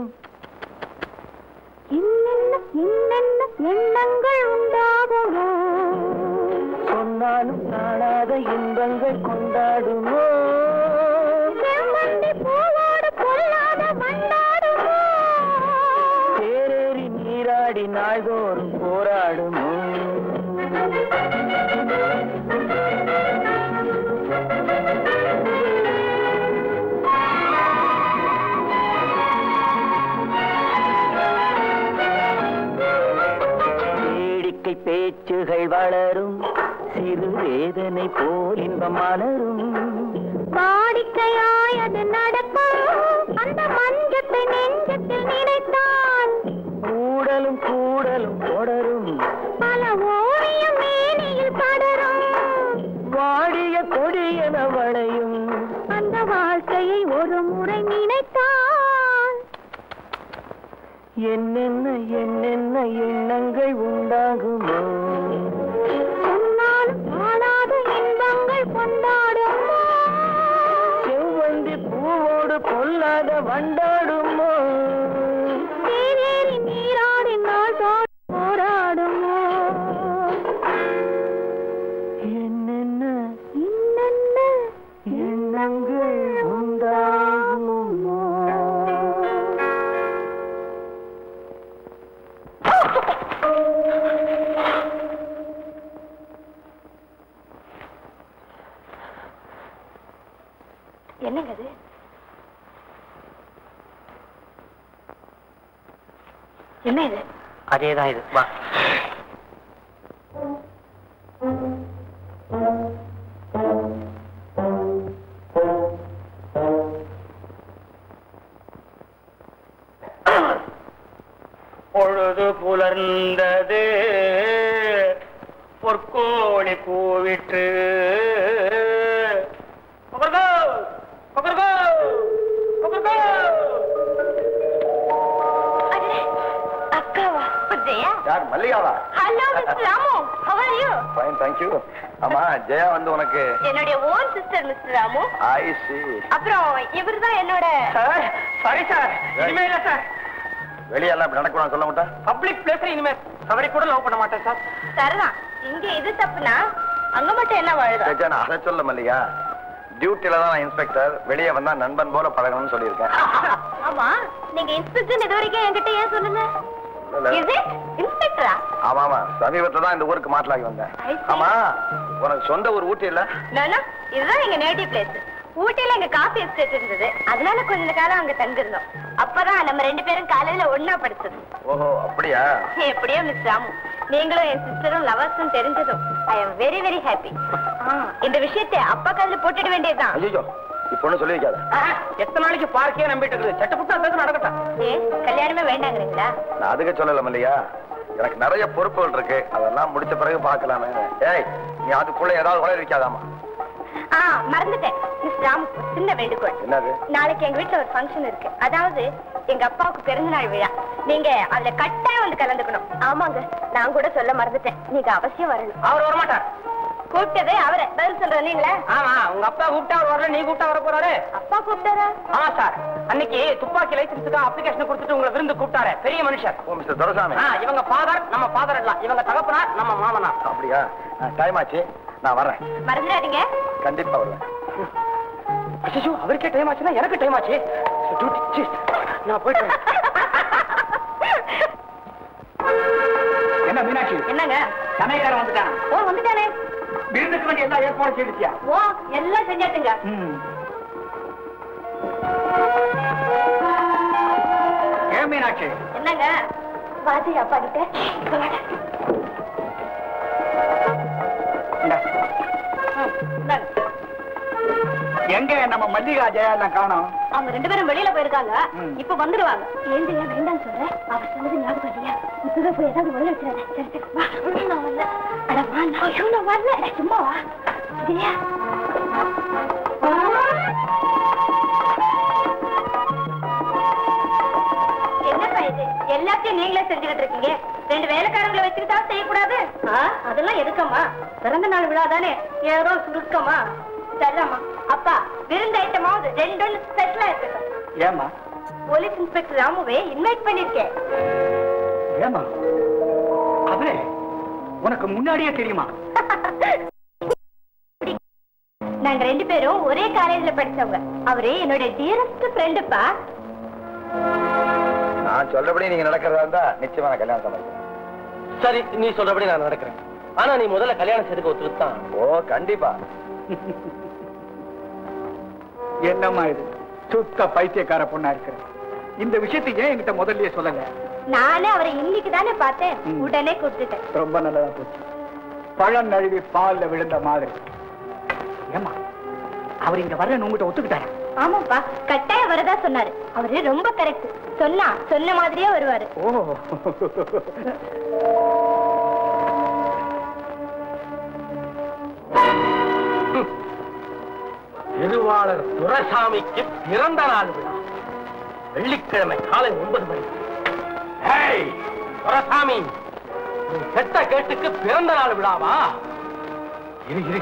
என்னென்ன என்னென்ன எண்ணங்கள் உண்டாகுமோ,
சொன்னாலும் தாழாத இன்பங்கள் கொண்டாடுமோ,
செவ்வந்தி பூவோடு பொல்லாத வண்டாடுமோ,
தேரேறி நீராடி நாள்தோறும் போராடுமோ. வேடிக்கை பேச்சுகள் வளரும், சிறு வேதனை போல் இன்பம் மலரும்,
வாடிக்கையாய் அது நடக்கும், அந்த மஞ்சத்தை நெஞ்சத்தில் நினைத்தான்
கூடலும் கூடலும் தொடரும்,
பல ஓவியம் மேனியில் படரும்,
வாடிய கொடியென வளையும்,
அந்த வாழ்க்கையை ஒரு முறை நினைத்தான்.
என்னென்ன என்னென்ன எண்ணங்கள் உண்டாகுமோ,
சொன்னாலும் வாழாத இன்பங்கள் கொண்டாடுமோ,
செவ்வந்தி பூவோடு பொல்லாத வண்டாடுமோ,
தேரேறி நீராடி நாள் போராடுமோ,
என்னென்ன
என்னென்ன
எண்ணங்கள் உண்டாகுமோ.
என்னங்க அது? என்ன இது?
அதேதான் இது. வா. பொழுது புலர்ந்தது, பொற்கோழி கூவிற்று.
அக்காவா? ஜெயா?
யார்? மல்லிகாவா?
Hello mister Ramu, how are you?
Fine, thank you. ஆமா, ஜெயா வந்து உனக்கு
என்னுடைய own sister mister Ramu.
I see.
அப்புறம் இவர்தான் என்னோட.
சாரி சார், இனிமே இல்ல சார்.
வெளியெல்லாம் இப்படி நடக்கூடாது சொல்ல மாட்டேன்.
பப்ளிக் பிளேஸ்ல இனிமே அவரை கூட லவ் பண்ண மாட்டேன் சார்.
சரிதான், இங்க இது தப்புனா அங்க மட்டும் என்ன வாழுதா?
நான் அதை சொல்ல மல்லிகா, டியூட்டில தான் நான் இன்ஸ்பெக்டர், வெளியே வந்தா நண்பன் போல பழகணும்னு சொல்லியிருக்கேன்.
ஆமா, நீங்க இன்ஸ்பெக்டர் இது வரைக்கும் என்கிட்ட ஏன் சொல்லல? இன்ஸ்பெக்டரா?
ஆமா ஆமா, சமீபத்துல தான் இந்த ஊருக்கு மாற்றலாகி வந்தேன். ஆமா, உனக்கு சொந்த ஊர் ஊட்டி இல்ல?
இதுதான் எங்க நேட்டிவ் பிளேஸ். ஊட்டியில எங்க காஃபி எஸ்டேட் இருந்தது, அதனால கொஞ்ச காலம் அங்க தங்கிருந்தோம். அப்பதான் நம்ம 2 பேரும் காலையில ஒன்னா படிச்சது.
ஓஹோ, அப்படியா?
எப்படியோ மிஸ் ராமு, நீங்களும் என் சிஸ்டரும் லவர்ஸும் தெரிஞ்சதும் I am very very happy. இந்த விஷயத்தை அப்பா காதுல போட்டுட வேண்டியதுதான்.
ஐயோ, இப்ப ஒண்ணு சொல்லி வைக்காத.
எத்தனை நாளைக்கு பார்க்கே நம்பிட்டு இருக்குது? சட்டப்புட்டா சேர்த்து நடக்கட்டும்.
கல்யாணமே வேண்டாங்கிறீங்களா?
நான் அதுக்கு சொல்லல மல்லிகா, எனக்கு நிறைய பொறுப்புகள் இருக்கு, அதெல்லாம் முடிச்ச பிறகு பாக்கலாமே. ஏய், நீ அதுக்குள்ள ஏதாவது உலக வைக்காதாமா?
மறந்துட்டேன் மிஸ் ராமு, சின்ன வேண்டுகோள்.
என்னது?
நாளைக்கு எங்க வீட்டுல ஒரு ஃபங்க்ஷன் இருக்கு, அதாவது எங்க அப்பாவுக்கு பிறந்தநாள் விழா. நீங்க அதுல கட்டாயம் வந்து கலந்துக்கணும். ஆமாங்க, நான் கூட சொல்ல மறந்துட்டேன், நீங்க அவசியம் வரணும்.
அவர் வரமாட்டார்.
கூப்பிட்டதே அவரை, பதில் சொல்ற நீங்களா?
ஆமா, உங்க அப்பா கூப்பிட்டா அவர் வரல, நீ கூப்பிட்டா வர போறாரு.
அப்பா கூப்பிட்டாரா?
ஆமா சார், அன்னைக்கு துப்பாக்கி லைசன்ஸுக்கு அப்ளிகேஷன் கொடுத்துட்டு உங்களை விருந்து கூப்பிட்டாரு. பெரிய மனுஷர்.
ஓ மிஸ்டர் துரைசாமி.
இவங்க ஃபாதர், நம்ம ஃபாதர் இல்ல, இவங்க தகப்பனார், நம்ம மாமனார்.
அப்படியா? டைம் ஆச்சு, நான் வரேன்.
மறந்துடாதீங்க.
கண்டிப்பா வருவேன்.
ஐயோ, அவருக்கே டைம் ஆச்சுன்னா எனக்கு டைம் ஆச்சு. நான் போயிட்டேன். என்ன மீனாட்சி?
என்னங்க?
சமயக்காரன் வந்துட்டான்.
ஓ, வந்துட்டானே.
விருந்துக்கு வேண்டிய எல்லா ஏற்பாடும் செய்துச்சியா?
ஓ, எல்லாம் செஞ்சாட்டுங்க.
ஏன் மீனாட்சி?
என்னங்க? வாதி அப்பா கிட்ட.
எங்க நம்ம மல்லிகா ஜெயா எல்லாம் காணோம்?
அவங்க 2 பேரும் வெளியில போயிருக்காங்க, இப்ப வந்துருவாங்க. ஏன் ஜெயா வேண்டாம் சொல்ற? அவர் சொன்னது ஞாபகம் இல்லையா? இப்பதான் போய் ஏதாவது உள்ள வச்சிடாத. சரி, வா. நான் வரல. அட வா. நான் வரல, சும்மா வா. ஜெயா, என்னப்பா இது? எல்லாத்தையும் நீங்களே செஞ்சுக்கிட்டு இருக்கீங்க. 2 வேலைக்காரங்களை வச்சுக்கிட்டா செய்யக்கூடாது. அதெல்லாம் எதுக்கம்மா? பிறந்த நாள் விழா தானே, ஏதோ சுருக்கமா. சரிதாம்மா. அப்பா, விருந்து ஐட்டமாவது 2 ஸ்பெஷலா இருக்கட்டும்.
ஏமா?
போலீஸ் இன்ஸ்பெக்டர் ராமுவே இன்வைட் பண்ணிருக்கேன்.
ஏமா? அவரே உனக்கு முன்னாடியே தெரியுமா?
நாங்க 2 பேரும் ஒரே காலேஜ்ல படிச்சவங்க. அவரே என்னோட டியரஸ்ட் ஃப்ரெண்டுப்பா.
நான் சொல்றபடி நீங்க நடக்கிறதா இருந்தா நிச்சயமா நான் கல்யாணம் சமைக்கிறேன்.
சரி, நீ சொல்றபடி நான் நடக்கிறேன். ஆனா நீ முதல்ல கல்யாணம் செய்துக்க ஒத்துதான்.
ஓ, கண்டிப்பா.
என்னம்மா இது? சுத்த பைத்தியக்கார பொண்ணா இருக்கிற. இந்த விஷயத்தை ஏன் என்கிட்ட முதல்லயே சொல்லல?
நானே அவரை இன்னைக்கு தானே பார்த்தேன், உடனே கூப்பிட்டுட்டேன்.
ரொம்ப நல்லதா போச்சு. பழம் நழுவி பால்ல விழுந்த மாதிரி. ஏமா, அவர் இங்க வர்றேன்னு உங்ககிட்ட ஒத்துக்கிட்டாரா?
ஆமாப்பா, கட்டாயம் வரதா சொன்னாரு. அவரு ரொம்ப கரெக்ட். சொன்ன மாதிரியே வருவாரு.
ஓ,
திருவாளர் துரைசாமிக்கு பிறந்த நாள் விழா, வெள்ளிக்கிழமை காலை 9 மணி. துரைசாமி, செத்த கேட்டுக்கு பிறந்த நாள் விழாவா? இரு,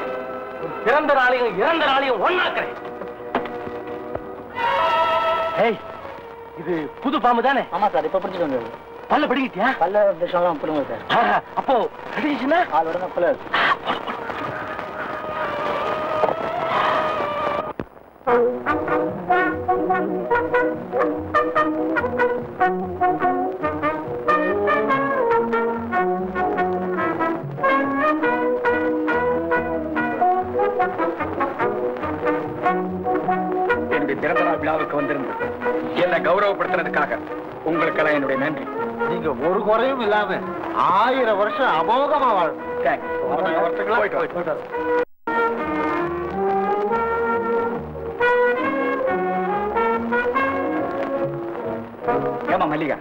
பிறந்த நாளையும் இறந்த நாளையும் ஒண்ணாக்குறேன். இது புது பாம்பு தானே?
ஆமா சார், இப்ப பிடிச்சிட்டு வந்தது.
பல்ல பிடிக்கிட்டியா?
பல்ல விஷம்லாம் பிடுங்க சார்.
அப்போ பிடிச்சுன்னா
ஆள் உடனே பல்ல. பிறந்தநாள் விழாவுக்கு வந்திருந்து என்னை கௌரவப்படுத்துறதுக்காக உங்களுக்கெல்லாம் என்னுடைய நன்றி.
நீங்க ஒரு குறையும் இல்லாம 1000 வருஷம் அமோகமா வாழும்.
ஏமா மல்லிகா,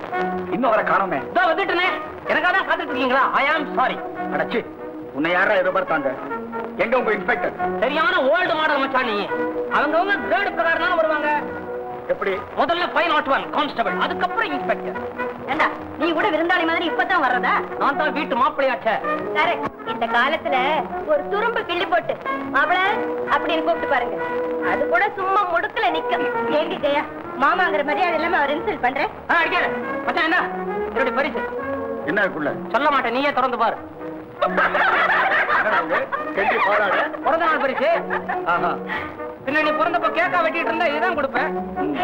இன்னும் வர காணோமே?
வந்துட்டனே. எனக்காக தான் காத்துட்டு இருக்கீங்களா? ஐ ஆம் சாரி.
அடச்சி, உன்னை யாரா எதிர்பார்த்தாங்க? எங்க உங்க இன்ஸ்பெக்டர்?
சரியான ஓல்டு மாடல் மச்சான் நீ. அவங்க கிரேட் பிரகாரம் தானே வருவாங்க.
எப்படி?
முதல்ல 501 கான்ஸ்டபிள், அதுக்கப்புறம் இன்ஸ்பெக்டர்.
ஏண்டா நீ கூட விருந்தாளி மாதிரி இப்பதான் வர்றதா?
நான் தான் வீட்டு மாப்பிள்ளையாச்சே.
கரெக்ட். இந்த காலத்துல ஒரு துரும்பு கிள்ளி போட்டு அவள அப்படின்னு கூப்பிட்டு பாருங்க, அது கூட சும்மா முடுக்கல நிக்கும். ஏண்டி ஜெயா, மாமாங்கிற மரியாதை இல்லாம அவர் இன்சல்ட் பண்றேன்.
அடிக்காத மச்சான். என்ன என்னுடைய பரிசு?
என்ன இருக்குள்ள?
சொல்ல மாட்டேன், நீயே திறந்து பாரு. பிறந்த நாள் பரிசு. பின்ன நீ பிறந்தப்ப கேக்கா வெட்டிட்டு இருந்தா இதுதான் கொடுப்பேன்.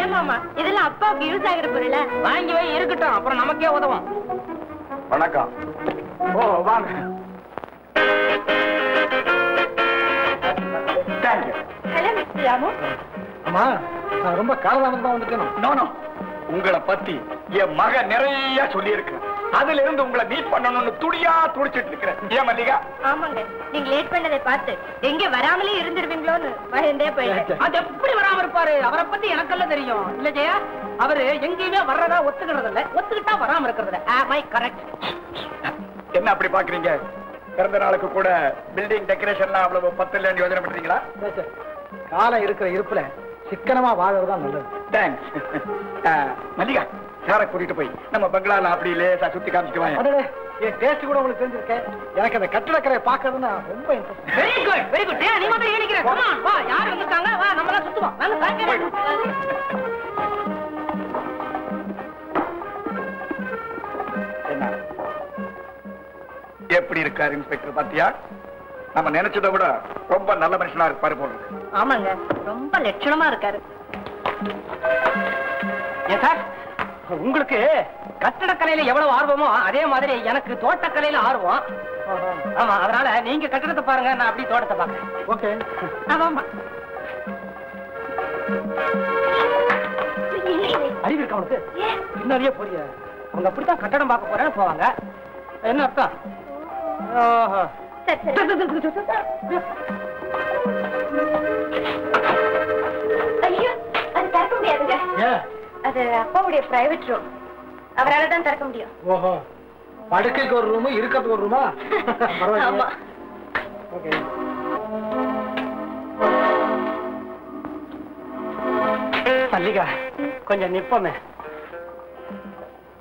ஏமாமா, இதெல்லாம் அப்பாவுக்கு யூஸ் ஆகிற பொருள
வாங்கி வை, இருக்கட்டும், அப்புறம் நமக்கே உதவும்.
வணக்கம். ஓ வாங்க. தேங்க்யூ.
Hello mister Ramu.
அம்மா, நான் ரொம்ப காலதாமம் தான் வந்துட்டேன்.
நோ உங்களை பத்தி என் மக நிறைய சொல்லி இருக்கு. அதுல இருந்து உங்களை மீட் பண்ணணும்னு துடியா துடிச்சிட்டு இருக்கிறேன். ஏன் மல்லிகா?
ஆமாங்க, நீங்க லேட் பண்ணதை பார்த்து எங்க வராமலே இருந்துருவீங்களோன்னு பயந்தே போயிட்டேன்.
அது எப்படி வராம இருப்பாரு? அவரை பத்தி எனக்கெல்லாம் தெரியும். இல்ல ஜெயா, அவரு எங்கேயுமே வர்றதா ஒத்துக்கிறது இல்ல, ஒத்துக்கிட்டா வராம இருக்கிறது. am I correct?
என்ன அப்படி பாக்குறீங்க? பிறந்த நாளுக்கு கூட பில்டிங் டெக்கரேஷன்லாம் அவ்வளவு 10 இல்லன்னு யோசனை பண்றீங்களா?
காலம் இருக்கிற இருப்புல சிக்கனமா வாழறதுதான் நல்லது.
தேங்க்ஸ். மல்லிகா, சாரை கூட்டிட்டு போய் நம்ம பங்களால அப்படி லேசா சுத்தி காமிச்சிட்டு வாங்க.
அடடே, என் டேஸ்ட் கூட உங்களுக்கு தெரிஞ்சிருக்கேன். எனக்கு அந்த கட்டடக்கரையை பார்க்கறதுன்னா ரொம்ப interest.
Very good, very good. நீ மட்டும் ஏனிக்கிற. come on, வா. யார் வந்துட்டாங்க? வா, நம்ம எல்லாம் சுத்துவோம். வாங்க சாப்பிடுங்க.
என்ன எப்படி இருக்காரு இன்ஸ்பெக்டர்? பாத்தியா, நம்ம நினைச்சதை விட ரொம்ப நல்ல மனுஷனா இருப்பாரு போல இருக்கு.
ஆமாங்க, ரொம்ப லட்சணமா இருக்காரு.
ஏன் சார், உங்களுக்கு கட்டடக்கலையில எவ்வளவு ஆர்வமோ அதே மாதிரி எனக்கு தோட்டக்கலையில ஆர்வம். ஆமா, அதனால நீங்க கட்டடத்தை பாருங்க, நான் அப்படி தோட்டத்தை பாக்குறேன்.
ஓகே.
ஆமாமா.
அறிவு இருக்கா உனக்கு? நிறைய புரிய. அவங்க அப்படித்தான் கட்டடம் பார்க்க போறேன்னு போவாங்க. என்ன அர்த்தம்? ஓஹோ.
சரி சரி. ஐயோ, அது திறக்க முடியாதுங்க. அது அப்பாவுடைய பிரைவேட் ரூம், அவரால தான் திறக்க முடியும்.
ஓஹோ, படுக்கைக்கு ஒரு ரூம், இருக்கிறதுக்கு ஒரு ரூமா?
ஆமா.
ஓகே.
மல்லிகா, கொஞ்சம் நிப்பமே.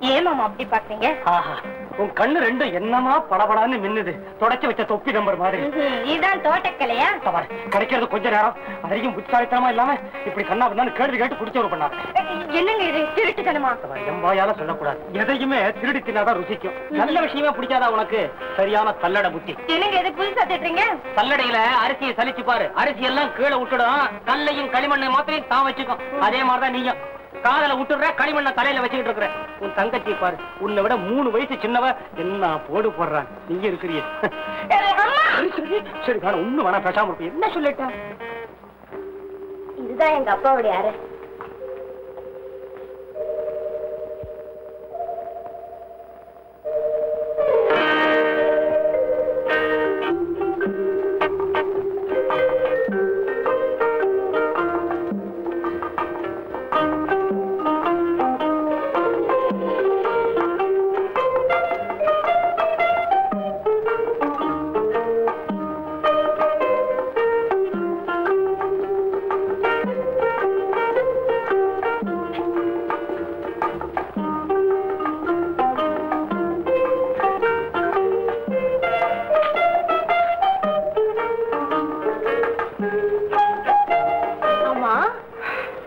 ஏன் மாமா அப்படி பாக்குறீங்க?
ஆஹா, உன் கண்ணு ரெண்டும் என்னமா படபடான்னு மின்னுது. தொடச்சு வச்ச தொப்பி நம்பர் மாதிரி.
இதுதான் தோட்டக்கலையா?
கிடைக்கிறது கொஞ்ச நேரம், அதையும் புத்தாலித்தனமா இல்லாம இப்படி கண்ணா பண்ணான்னு கேள்வி கேட்டு குடிச்சவரு பண்ணாரு.
என்னங்க இது, திருட்டுத்தனமா?
எம்பாயால சொல்லக்கூடாது. எதையுமே திருடி தின்னாதான் ருசிக்கும். நல்ல விஷயமே பிடிக்காதா உனக்கு? சரியான தள்ளட புத்தி.
என்னங்க இது புதுசா திட்டுறீங்க?
சல்லடையில அரிசியை சலிச்சு பாரு, அரிசி எல்லாம் கீழே விட்டுடும். கல்லையும் களிமண்ணை மாத்திரம் தான் வச்சுக்கும். அதே மாதிரிதான் நீயும் காதல விட்டுற, களிமண்ண தலையில வச்சுக்கிட்டு இருக்கிற. உன் தங்கச்சி பாரு, உன்னை விட 3 வயசு சின்னவ. என்ன போடு போடுறான், நீங்க இருக்கிறீ. சரி காணும், ஒண்ணு வேணா பேசாம இருப்பீங்க. என்ன சொல்லிட்டேன்?
இதுதான் எங்க அப்பாவுடைய அறை.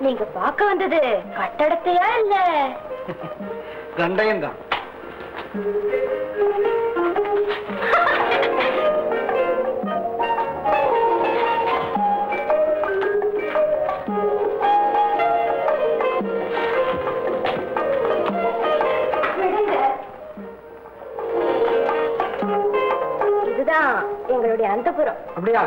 நீங்க பார்க்க வந்தது கட்டடத்தையா இல்ல
கண்டையும் தான்?
இதுதான் எங்களுடைய அந்தப்புறம்.
அப்படியா?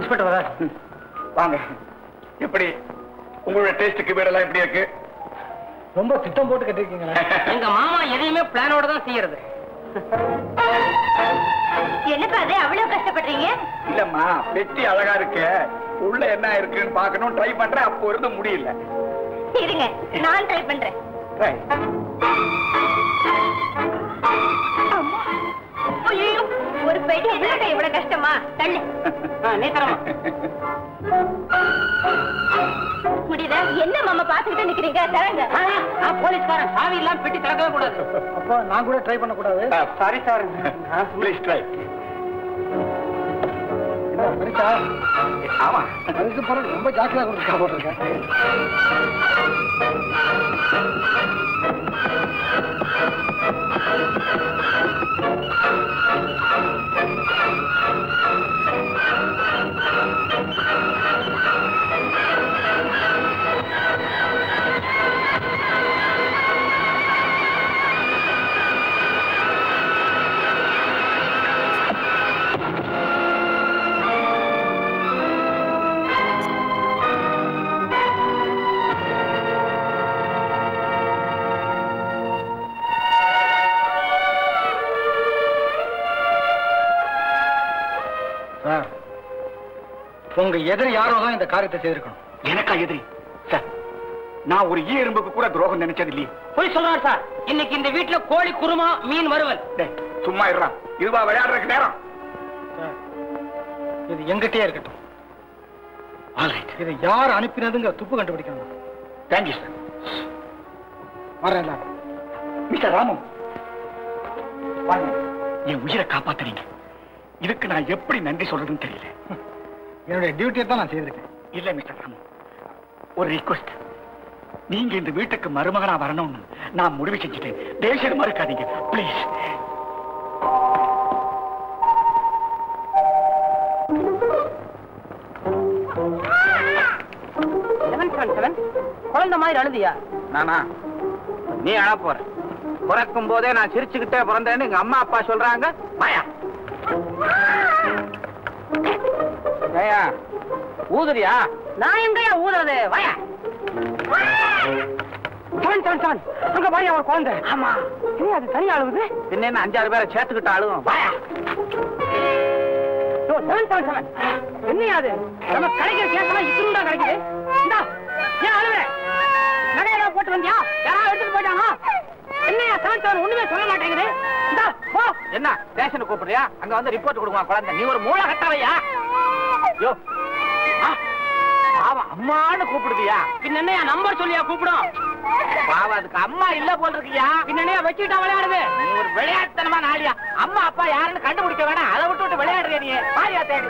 இன்ஸ்பெக்டர் வர
வாங்க. எப்படி உங்களோட டேஸ்டுக்கு வீடெல்லாம் எப்படி இருக்கு?
ரொம்ப திட்டம் போட்டு கட்டிருக்கீங்களா? எங்க மாமா எதையுமே பிளானோட தான் செய்யறது.
என்னப்பா அது அவ்வளவு கஷ்டப்படுறீங்க?
இல்லம்மா, பெட்டி அழகா இருக்கு, உள்ள என்ன இருக்குன்னு பாக்கணும் ட்ரை பண்றேன். அப்போ இருந்து முடியல.
இருங்க, நான் ட்ரை பண்றேன். ஐயோ, ஒரு பெட்டி எதுல இவ்வளவு கஷ்டமா? தள்ளு.
நேத்தரமா
முடியுதா? என்ன மாமா பாத்துக்கிட்டு நிக்கிறீங்க? தரங்க.
நான் போலீஸ்காரன், சாவி இல்லாம பெட்டி திறக்கவே கூடாது.
அப்போ நான் கூட ட்ரை பண்ண கூடாது? Sorry sir, please try. ஆமா, அதுக்கு பிறகு ரொம்ப ஜாக்கிரதை கொடுக்க போட்டிருக்கேன். உங்க எதிரி யாரோ தான் இந்த காரியத்தை செய்திருக்கணும். எனக்கா எதிரி? சார், நான் ஒரு எறும்புக்கு கூட துரோகம் நினைச்சது இல்லையே.
போய் சொல்றாரு சார். இன்னைக்கு இந்த வீட்டுல கோழி குருமா, மீன் வறுவல்.
சும்மா இருறான், இதுவா விளையாடுறதுக்கு நேரம்?
இது எங்கிட்டே இருக்கட்டும். இது யார் அனுப்பினதுங்க துப்பு கண்டுபிடிக்கணும்.
Thank you sir.
வரேன்
மிஸ்டர் ராமு, என் உயிரை காப்பாத்துறீங்க. இதுக்கு நான் எப்படி நன்றி சொல்றதுன்னு தெரியல.
என்னுடைய டியூட்டியை தான் நான் செய்திருக்கேன்.
இல்ல மிஸ்டர் ராமு, ஒரு ரிக்வெஸ்ட். நீங்க இந்த வீட்டுக்கு மருமகனா வரணும்னு நான் முடிவு செஞ்சுட்டேன். தயவுசெய்து மறுக்காதீங்க பிளீஸ்.
குழந்தை மாதிரி அழுதியா?
நானா? நீ அழ போற. பிறக்கும் போதே நான் சிரிச்சுக்கிட்டே பிறந்தேன்னு எங்க அம்மா அப்பா சொல்றாங்க. மாயா ஜயா, ஊதுறியா?
நான் எங்கயா ஊதுறது? வாயா. அங்க பாரு, அவன் குழந்தை. ஆமா, அது தனியா அழுகுது.
பின்ன 5-6 பேரை சேர்த்துக்கிட்டு அழுவும். வாயா.
என்னையாது நம்ம கிடைக்கிற கேசலாம் இத்தனை கிடைக்குது. இந்தா, ஏன் அழுகுற? நகையெல்லாம் போட்டு வந்தியா? யாராவது எடுத்துட்டு போயிட்டாங்க? என்னையா 7 ஒண்ணுமே சொல்ல மாட்டேங்குது. இந்தா போ.
என்ன ஸ்டேஷனுக்கு கூப்பிடுறியா? அங்க வந்து ரிப்போர்ட் கொடுங்க குழந்தை. நீ ஒரு மூளை கட்டாவையா? யோ, பாவம் அம்மான்னு கூப்பிடுதியா?
பின்ன என்னையா நம்பர் சொல்லியா கூப்பிடும்?
பாவம் அதுக்கு அம்மா இல்ல போல் இருக்கியா?
பின்னையா வச்சுக்கிட்டா விளையாடுது.
நீ ஒரு விளையாட்டுத்தனமா நாளியா? அம்மா அப்பா யாருன்னு கண்டுபிடிக்க வேணாம், அதை விட்டு விட்டு விளையாடுறியா நீ? பாரியா தேடி.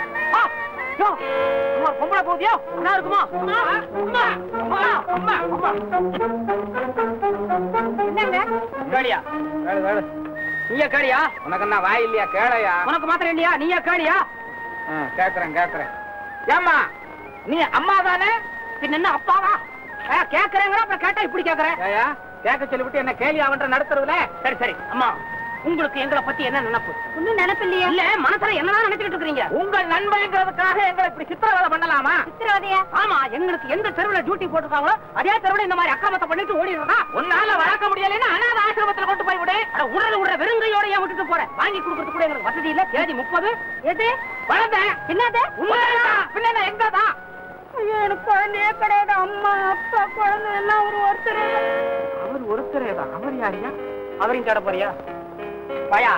பொம்பளை போதியோ நல்லா இருக்குமா? என்னங்க கேளியா? நீயா கேளியா?
உனக்கு என்ன வாய் இல்லையா? கேளையா?
உனக்கு மாத்திரம் இல்லையா? நீயா கேளியா?
கேக்குறேன். ஏம்மா, நீ அம்மா தானே?
பின்ன என்ன அப்பாவா? கேக்குறேங்கிற அப்புறம் கேட்டா இப்படி கேக்குறேன்.
கேட்க சொல்லிவிட்டு என்ன கேலி அவன்ற நடத்துறதுல?
சரி அம்மா, உங்களுக்கு எங்களை பத்தி என்ன நினைப்பு? ஒன்னும் நினைப்பு இல்லையா? இல்ல, மனசுல என்னதான் நினைச்சுட்டு இருக்கீங்க?
உங்கள் நண்பங்கிறதுக்காக எங்களை இப்படி சித்திரவதை பண்ணலாமா?
சித்திரவதையா?
ஆமா, எங்களுக்கு எந்த தெருவுல டியூட்டி போட்டுருக்காங்களோ அதே தெருவுல இந்த மாதிரி அக்கிரமத்தை பண்ணிட்டு ஓடிடுறதா?
உன்னால வளர்க்க முடியலன்னா அனாதை ஆசிரமத்துல கொண்டு போய் விடு.
உடற வெறுங்கையோட ஏன் விட்டுட்டு போறேன்? வாங்கி கொடுக்கறது கூட எங்களுக்கு வசதி இல்ல. தேதி 30. எது
வளர்ந்த
என்னது?
பின்ன எங்கதான்?
ஐயோ, எனக்கு குழந்தையே கிடையாது. அம்மா அப்பா குழந்தை எல்லாம் ஒருத்தர்.
அவர் ஒருத்தரே தான். அவர் யாரியா?
அவரையும் தேட போறியா? வாயா.